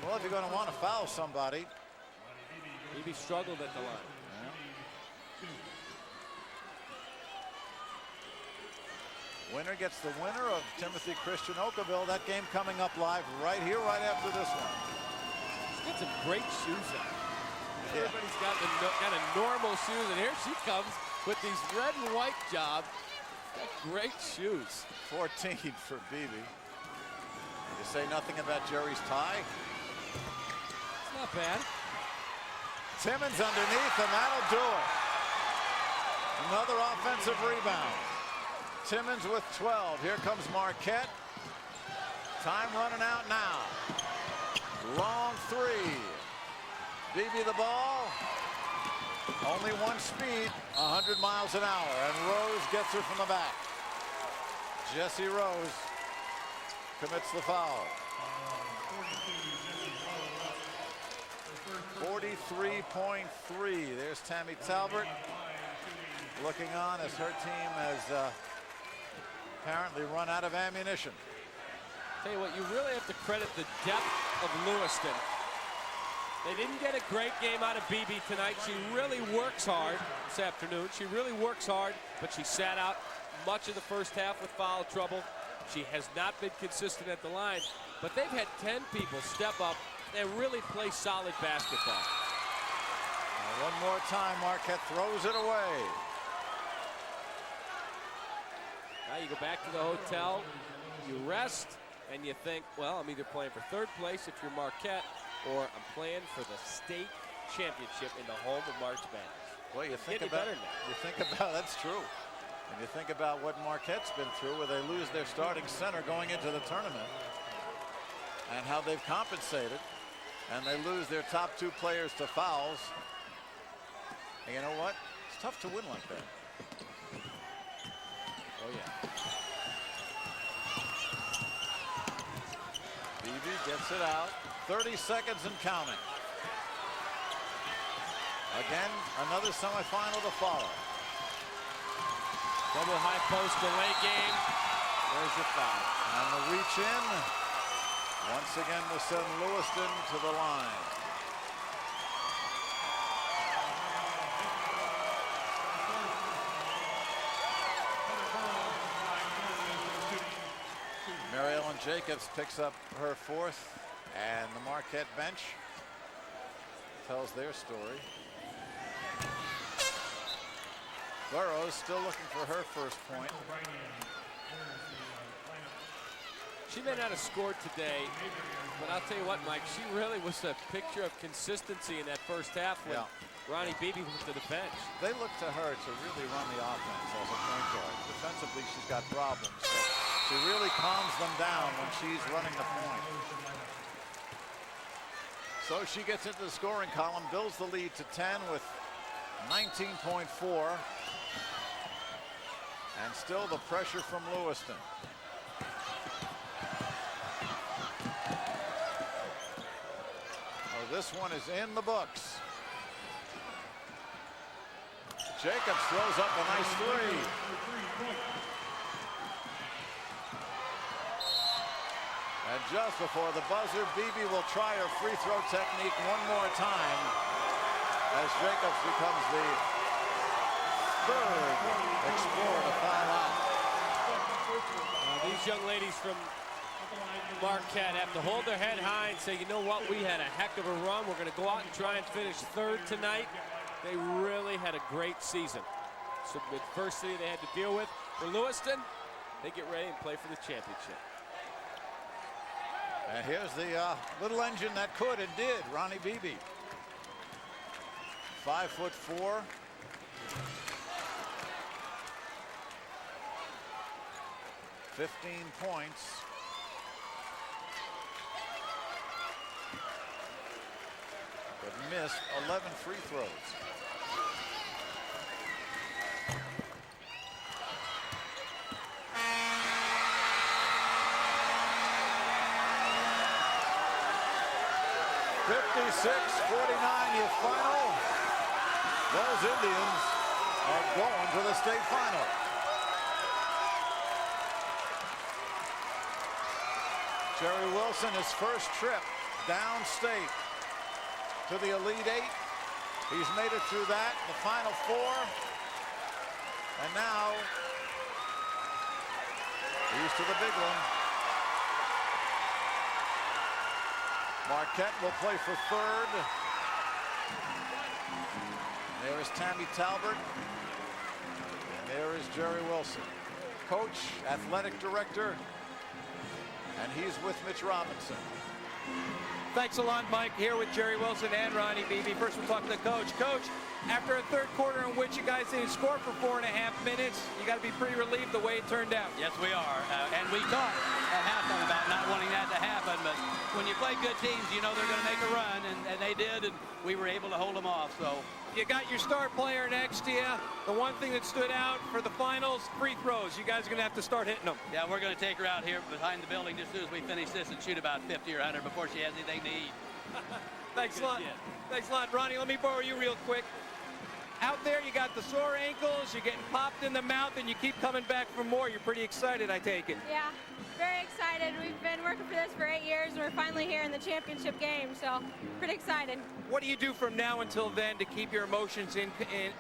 Well, if you're going to want to foul somebody. Beebe struggled at the line. Winner gets the winner of Timothy Christian Oakville. That game coming up live right here, right after this one. She's got some great shoes on. Everybody's got a normal shoes, and here she comes with these red and white jobs. Great shoes. 14 for Beebe. You say nothing about Jerry's tie? It's not bad. Timmons underneath, and that'll do it. Another offensive rebound. Timmons with 12. Here comes Marquette. Time running out now. Long three. Beebe the ball. Only one speed, 100 miles an hour. And Rose gets her from the back. Jessie Rose commits the foul. 43.3. There's Tammy Talbert looking on as her team has apparently run out of ammunition. Tell you what, you really have to credit the depth of Lewiston. They didn't get a great game out of Beebe tonight. She really works hard this afternoon. She really works hard, but she sat out much of the first half with foul trouble. She has not been consistent at the line, but they've had 10 people step up and really play solid basketball. One more time, Marquette throws it away. Now you go back to the hotel, you rest, and you think, well, I'm either playing for third place if you're Marquette, or I'm playing for the state championship in the home of March Madness. Well, you think about that's true. And you think about what Marquette's been through, where they lose their starting center going into the tournament, and how they've compensated, and they lose their top 2 players to fouls. And you know what? It's tough to win like that. Oh yeah. Beebe gets it out. 30 seconds and counting. Again, another semifinal to follow. Double high post delay game. There's your foul. And the reach in. Once again will send Lewiston to the line. Mary Ellen Jacobs picks up her 4th, and the Marquette bench tells their story. Burrows still looking for her first point. She may not have scored today, but I'll tell you what, Mike, she really was a picture of consistency in that first half when Ronnie Beebe went to the bench. They look to her to really run the offense as a point guard. Defensively, she's got problems. So she really calms them down when she's running the point. So she gets into the scoring column, builds the lead to 10 with 19.4. And still the pressure from Lewiston. Oh, this one is in the books. Jacobs throws up a nice 3. And just before the buzzer, Beebe will try her free throw technique one more time as Jacobs becomes the 3rd explorer to foul out. These young ladies from Marquette have to hold their head high and say, you know what, we had a heck of a run. We're going to go out and try and finish 3rd tonight. They really had a great season. Some adversity they had to deal with. For Lewiston, they get ready and play for the championship. And here's the little engine that could and did, Ronnie Beebe. 5'4". 15 points. But missed 11 free throws. Your final. Those Indians are going to the state final. Jerry Wilson, his first trip downstate to the Elite Eight. He's made it through that, the Final Four. And now he's to the big one. Marquette will play for 3rd. There is Tammy Talbert. And there is Jerry Wilson. Coach, athletic director, and he's with Mitch Robinson. Thanks a lot, Mike. Here with Jerry Wilson and Ronnie Beebe. First, we'll talk to the coach. Coach, after a third quarter in which you guys didn't score for 4.5 minutes, you got to be pretty relieved the way it turned out. Yes, we are. And we talked at halftime about not wanting that to happen. But when you play good teams, you know they're going to make a run, and they did, and we were able to hold them off. So you got your star player next to you. The one thing that stood out for the finals, free throws. You guys are going to have to start hitting them. yeah, we're going to take her out here behind the building just as soon as we finish this and shoot about 50 or 100 before she has anything to eat. Thanks a lot. Thanks a lot, Ronnie. Let me borrow you real quick. Out there, you got the sore ankles, you're getting popped in the mouth, and you keep coming back for more. You're pretty excited, I take it. Yeah, very excited. We've been working for this for 8 years, and we're finally here in the championship game, so pretty excited. What do you do from now until then to keep your emotions in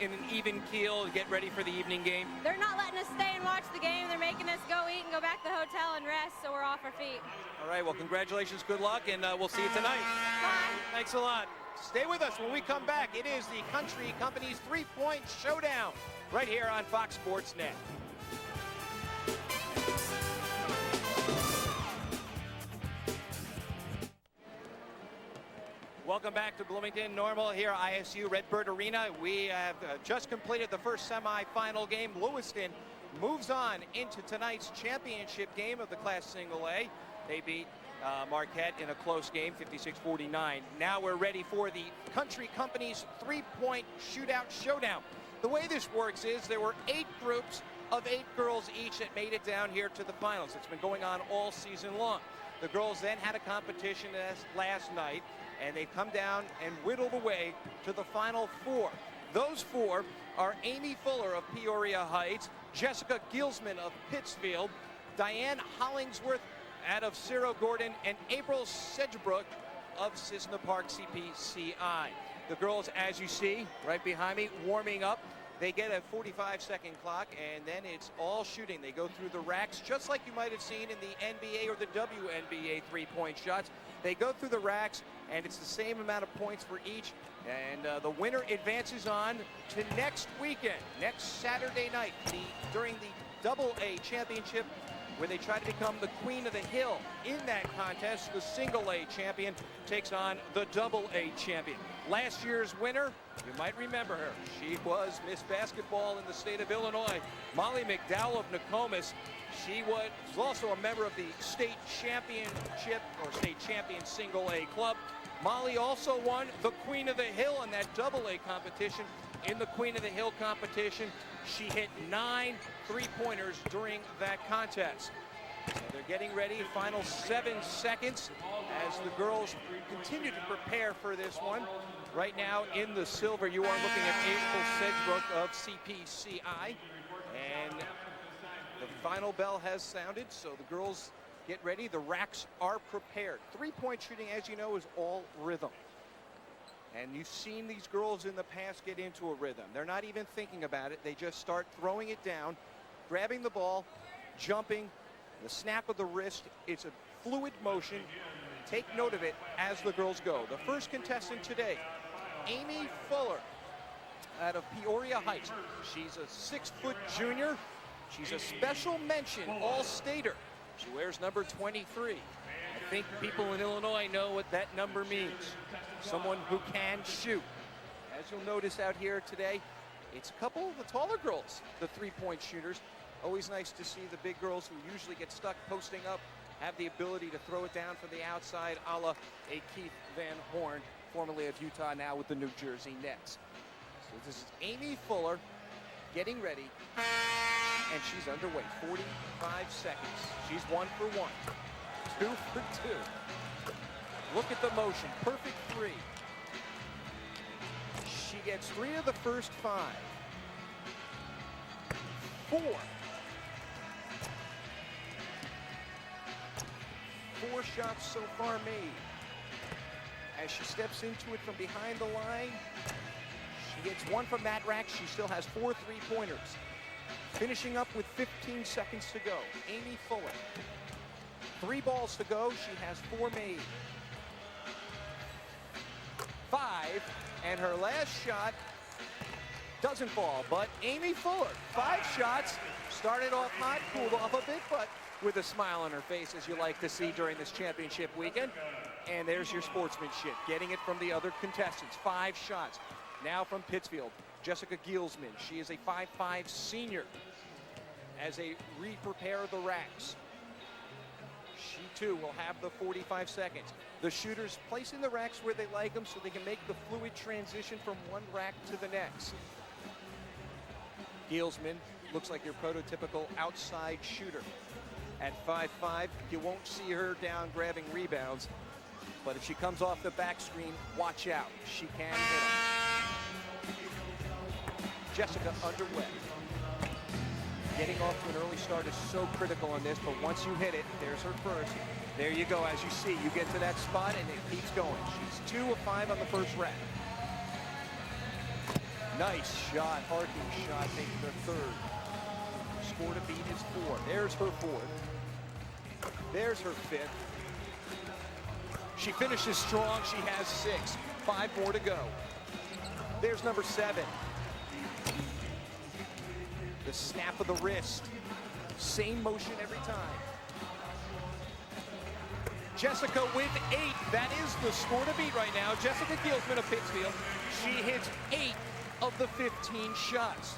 an even keel to get ready for the evening game? They're not letting us stay and watch the game. They're making us go eat and go back to the hotel and rest, so we're off our feet. All right, well, congratulations, good luck, and we'll see you tonight. Bye. Thanks a lot. Stay with us when we come back. It is the Country Company's three-point showdown right here on Fox Sports Net. Welcome back to Bloomington Normal here at ISU Redbird Arena. We have just completed the first semifinal game. Lewiston moves on into tonight's championship game of the Class Single A. They beat Marquette in a close game, 56-49. Now we're ready for the Country Company's three-point shootout showdown. The way this works is there were 8 groups of 8 girls each that made it down here to the finals. It's been going on all season long. The girls then had a competition last night, and they've come down and whittled away to the final 4. Those 4 are Amy Fuller of Peoria Heights, Jessica Gilsman of Pittsfield, Diane Hollingsworth out of Cerro Gordon, and April Sedgebrook of Cisna Park CPCI. The girls, as you see right behind me, warming up. They get a 45-second clock, and then it's all shooting. They go through the racks, just like you might have seen in the NBA or the WNBA three-point shots. They go through the racks, and it's the same amount of points for each. And the winner advances on to next weekend, next Saturday night, during the AA championship, where they try to become the Queen of the Hill. In that contest, the Single A champion takes on the AA champion. Last year's winner, you might remember her. She was Miss Basketball in the state of Illinois, Molly McDowell of Nokomis. She was also a member of the state championship or state champion Single A club. Molly also won the Queen of the Hill in that AA competition. In the Queen of the Hill competition, she hit 9 three-pointers during that contest. So they're getting ready, final 7 seconds as the girls continue to prepare for this one. Right now in the silver, you are looking at April Sedgebrook of CPCI. And the final bell has sounded, so the girls get ready. The racks are prepared. Three-point shooting, as you know, is all rhythm. And you've seen these girls in the past get into a rhythm. They're not even thinking about it. They just start throwing it down, grabbing the ball, jumping, the snap of the wrist. It's a fluid motion. Take note of it as the girls go. The first contestant today, Amy Fuller out of Peoria Heights. She's a 6-foot junior. She's a special mention all-stater. She wears number 23. I think people in Illinois know what that number means. Someone who can shoot. As you'll notice out here today, it's a couple of the taller girls, the three-point shooters. Always nice to see the big girls who usually get stuck posting up have the ability to throw it down from the outside, a la a Keith Van Horn, formerly of Utah, now with the New Jersey Nets. So this is Amy Fuller getting ready, and she's underway. 45 seconds. She's 1 for 1, 2 for 2. Look at the motion, perfect 3. She gets 3 of the first 5. 4. 4 shots so far made. As she steps into it from behind the line, she gets 1 from that rack. She still has 4 three-pointers. Finishing up with 15 seconds to go, Amy Fuller. 3 balls to go, she has 4 made. 5, and her last shot doesn't fall, but Amy Fuller, 5 shots, started off hot, cooled off a bit, but with a smile on her face, as you like to see during this championship weekend. And there's your sportsmanship, getting it from the other contestants. 5 shots. Now from Pittsfield, Jessica Gielsman. She is a 5'5" senior. As they re-prepare the racks, she too will have the 45 seconds. The shooters placing the racks where they like them so they can make the fluid transition from one rack to the next. Gielsman looks like your prototypical outside shooter. At 5'5", you won't see her down grabbing rebounds, but if she comes off the back screen, watch out. She can hit them. Jessica underway. Getting off to an early start is so critical on this, but once you hit it, there's her first. There you go. As you see, you get to that spot and it keeps going. She's 2 of 5 on the first rack. Nice shot, arcing shot, taking the third. Score to beat is 4. There's her 4th. There's her 5th. She finishes strong. She has 6. 5 more to go. There's number 7. The snap of the wrist. Same motion every time. Jessica with 8. That is the score to beat right now. Jessica Gielsman of Pittsfield. She hits 8 of the 15 shots.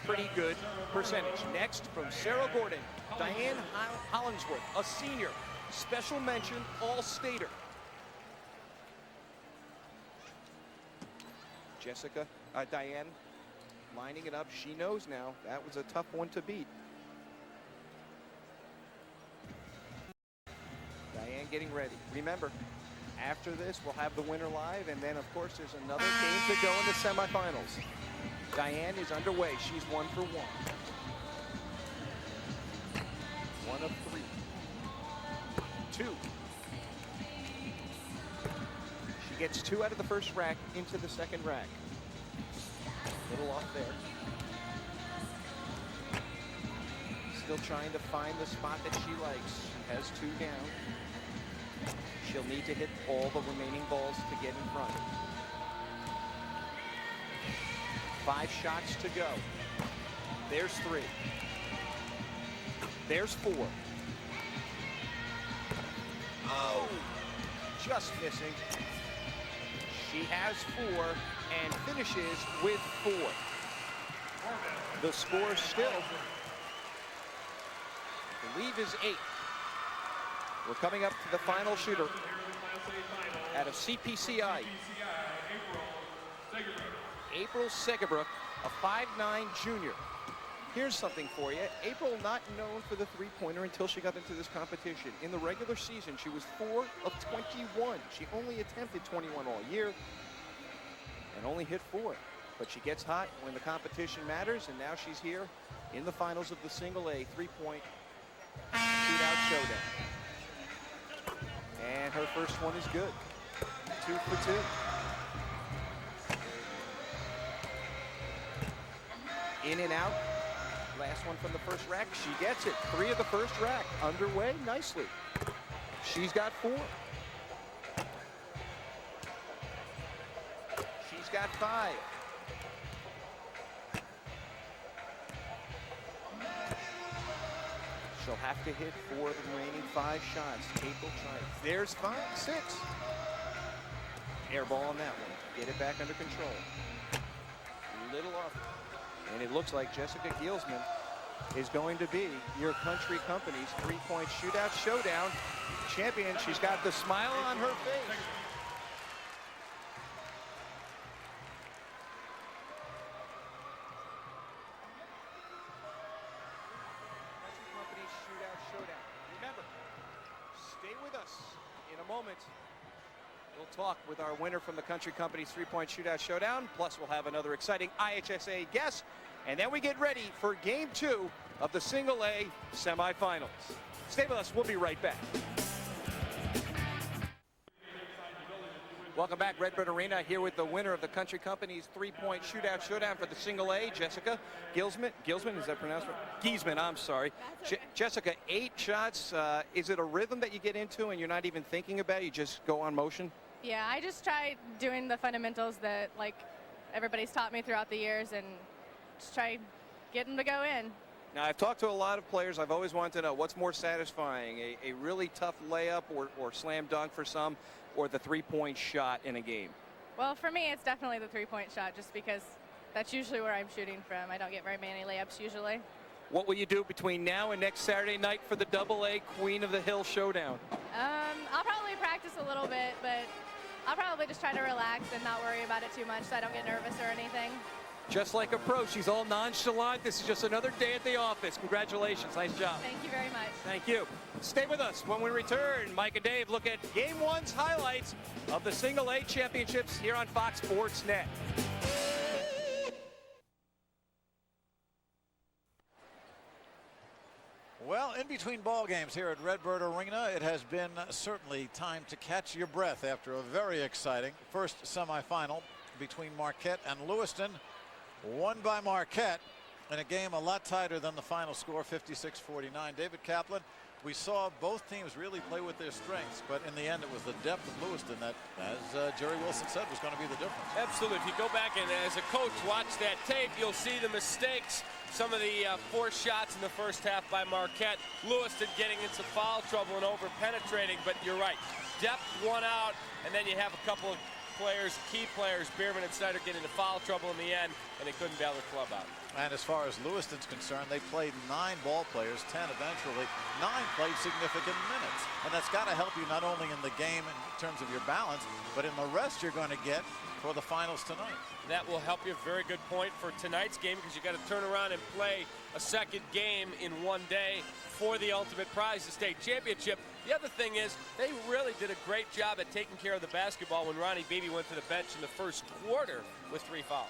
Pretty good percentage. Next, from Sarah Gordon, Diane Hollingsworth, a senior. Special mention, all-stater. Diane lining it up. She knows now that was a tough one to beat. Diane getting ready. Remember, after this, we'll have the winner live, and then, of course, there's another game to go in the semifinals. Diane is underway. She's 1 for 1. 1 of 3. 2. She gets 2 out of the first rack into the second rack. Little off there. Still trying to find the spot that she likes. Has 2 down. She'll need to hit all the remaining balls to get in front. 5 shots to go. There's 3. There's 4. Oh, just missing. She has 4 and finishes with 4. The score still, I believe, is 8. We're coming up to the final shooter out of CPCI. April Segerbrook, a 5'9" junior. Here's something for you. April not known for the three-pointer until she got into this competition. In the regular season, she was 4 of 21. She only attempted 21 all year and only hit 4. But she gets hot when the competition matters, and now she's here in the finals of the single A three-point shootout showdown. And her first one is good. 2 for 2. In and out. Last one from the first rack. She gets it. 3 of the first rack. Underway nicely. She's got 4. She's got 5. She'll have to hit 4 of the remaining 5 shots. April tries. There's 6. Air ball on that one. Get it back under control. Little off. And it looks like Jessica Gielsman is going to be your country company's three-point shootout showdown champion. She's got the smile on her face. Country company's shootout showdown. Remember, stay with us in a moment. We'll talk with our winner from the Country Company's three-point shootout showdown. Plus, we'll have another exciting IHSA guest. And then we get ready for Game 2 of the Single A semifinals. Stay with us. We'll be right back. Welcome back, Redbird Arena, here with the winner of the Country Company's three-point shootout showdown for the Single A, Jessica Gielsman. Gielsman, is that pronounced right? Giesman, I'm sorry. Jessica, 8 shots. Is it a rhythm that you get into and you're not even thinking about it? You just go on motion? Yeah, I just try doing the fundamentals that everybody's taught me throughout the years and just try getting to go in. Now, I've talked to a lot of players. I've always wanted to know what's more satisfying, a really tough layup or slam dunk for some, or the three-point shot in a game? Well, for me, it's definitely the three-point shot, just because that's usually where I'm shooting from. I don't get very many layups usually. What will you do between now and next Saturday night for the AA Queen of the Hill Showdown? I'll probably practice a little bit, but I'll probably just try to relax and not worry about it too much so I don't get nervous or anything. Just like a pro, she's all nonchalant. This is just another day at the office. Congratulations. Nice job. Thank you very much. Thank you. Stay with us. When we return, Mike and Dave look at Game 1's highlights of the Single A Championships here on Fox Sports Net. Well, in between ball games here at Redbird Arena, it has been certainly time to catch your breath after a very exciting first semifinal between Marquette and Lewiston. Won by Marquette in a game a lot tighter than the final score, 56-49. David Kaplan, we saw both teams really play with their strengths, but in the end it was the depth of Lewiston that, as Jerry Wilson said, was going to be the difference. Absolutely. If you go back and as a coach watch that tape, you'll see the mistakes, some of the forced shots in the first half by Marquette. Lewiston getting into foul trouble and over penetrating, but you're right. Depth won out, and then you have a couple of players, key players, Bierman and Snyder, get into foul trouble in the end, and they couldn't bail their club out. And as far as Lewiston's concerned, they played 9 ball players, 10 eventually. 9 played significant minutes. And that's got to help you not only in the game in terms of your balance, but in the rest you're going to get for the finals tonight. That will help you. Very good point for tonight's game, because you got to turn around and play a second game in one day for the ultimate prize, the state championship. The other thing is, they really did a great job at taking care of the basketball when Ronnie Beebe went to the bench in the first quarter with 3 fouls.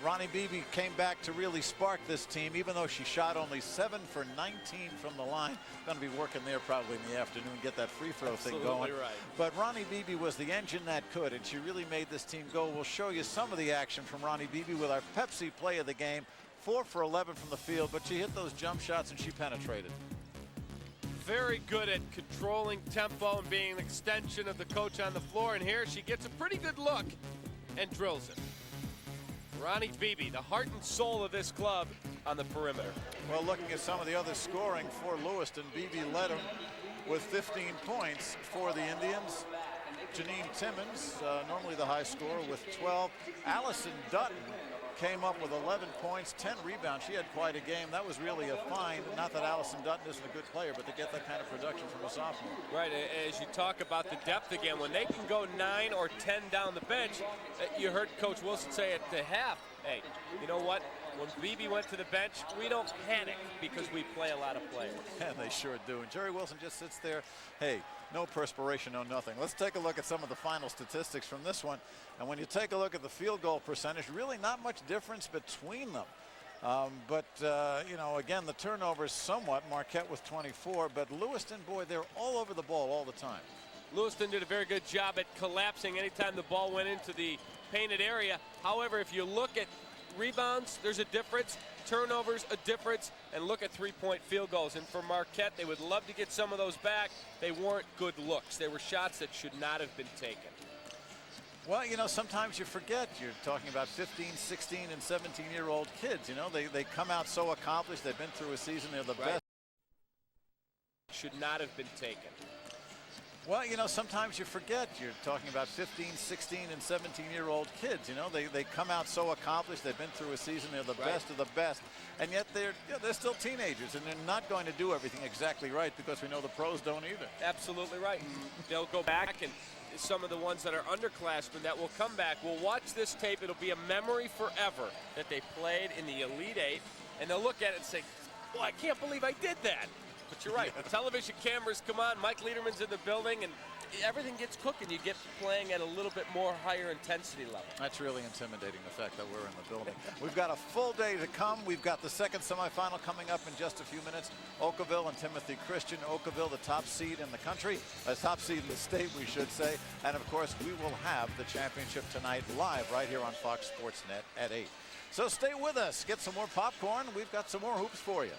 Ronnie Beebe came back to really spark this team, even though she shot only 7 for 19 from the line. Going to be working there probably in the afternoon, get that free throw thing going. Right. But Ronnie Beebe was the engine that could, and she really made this team go. We'll show you some of the action from Ronnie Beebe with our Pepsi play of the game. 4 for 11 from the field, but she hit those jump shots and she penetrated. Very good at controlling tempo and being an extension of the coach on the floor. And here she gets a pretty good look and drills it. Ronnie Beebe, the heart and soul of this club on the perimeter. Well, looking at some of the other scoring for Lewiston, Beebe led them with 15 points for the Indians. Janine Timmons, normally the high scorer, with 12. Allison Dutton came up with 11 points, 10 rebounds. She had quite a game. That was really a find. Not that Allison Dutton isn't a good player, but to get that kind of production from a sophomore. Right, as you talk about the depth again, when they can go 9 or 10 down the bench, you heard Coach Wilson say at the half, hey, you know what? When Beebe went to the bench, we don't panic because we play a lot of players. And they sure do. And Jerry Wilson just sits there, hey, no perspiration, no nothing. Let's take a look at some of the final statistics from this one. And when you take a look at the field goal percentage, really not much difference between them. You know, again, the turnovers somewhat. Marquette with 24, but Lewiston, boy, they're all over the ball all the time. Lewiston did a very good job at collapsing anytime the ball went into the painted area. However, if you look at rebounds, there's a difference. Turnovers, a difference. And look at three-point field goals. And for Marquette, they would love to get some of those back. They weren't good looks. They were shots that should not have been taken. Well, you know, sometimes you forget you're talking about 15, 16, and 17-year-old kids. You know, they come out so accomplished. They've been through a season. They're the best. Should not have been taken. Well, you know, sometimes you forget you're talking about 15, 16, and 17-year-old kids. You know, they come out so accomplished. They've been through a season. They're the best of the best. And yet they're still teenagers, and they're not going to do everything exactly right because we know the pros don't either. Absolutely right. They'll go back, and some of the ones that are underclassmen that will come back. We'll watch this tape. It'll be a memory forever that they played in the Elite Eight, and they'll look at it and say, well, I can't believe I did that. But you're right. The television cameras come on. Mike Lederman's in the building, and everything gets cooking. You get playing at a little bit more higher intensity level. That's really intimidating, the fact that we're in the building. We've got a full day to come. We've got the second semifinal coming up in just a few minutes. Oakville and Timothy Christian. Oakville, the top seed in the country, top seed in the state, we should say. And, of course, we will have the championship tonight live right here on Fox Sports Net at 8. So stay with us. Get some more popcorn. We've got some more hoops for you.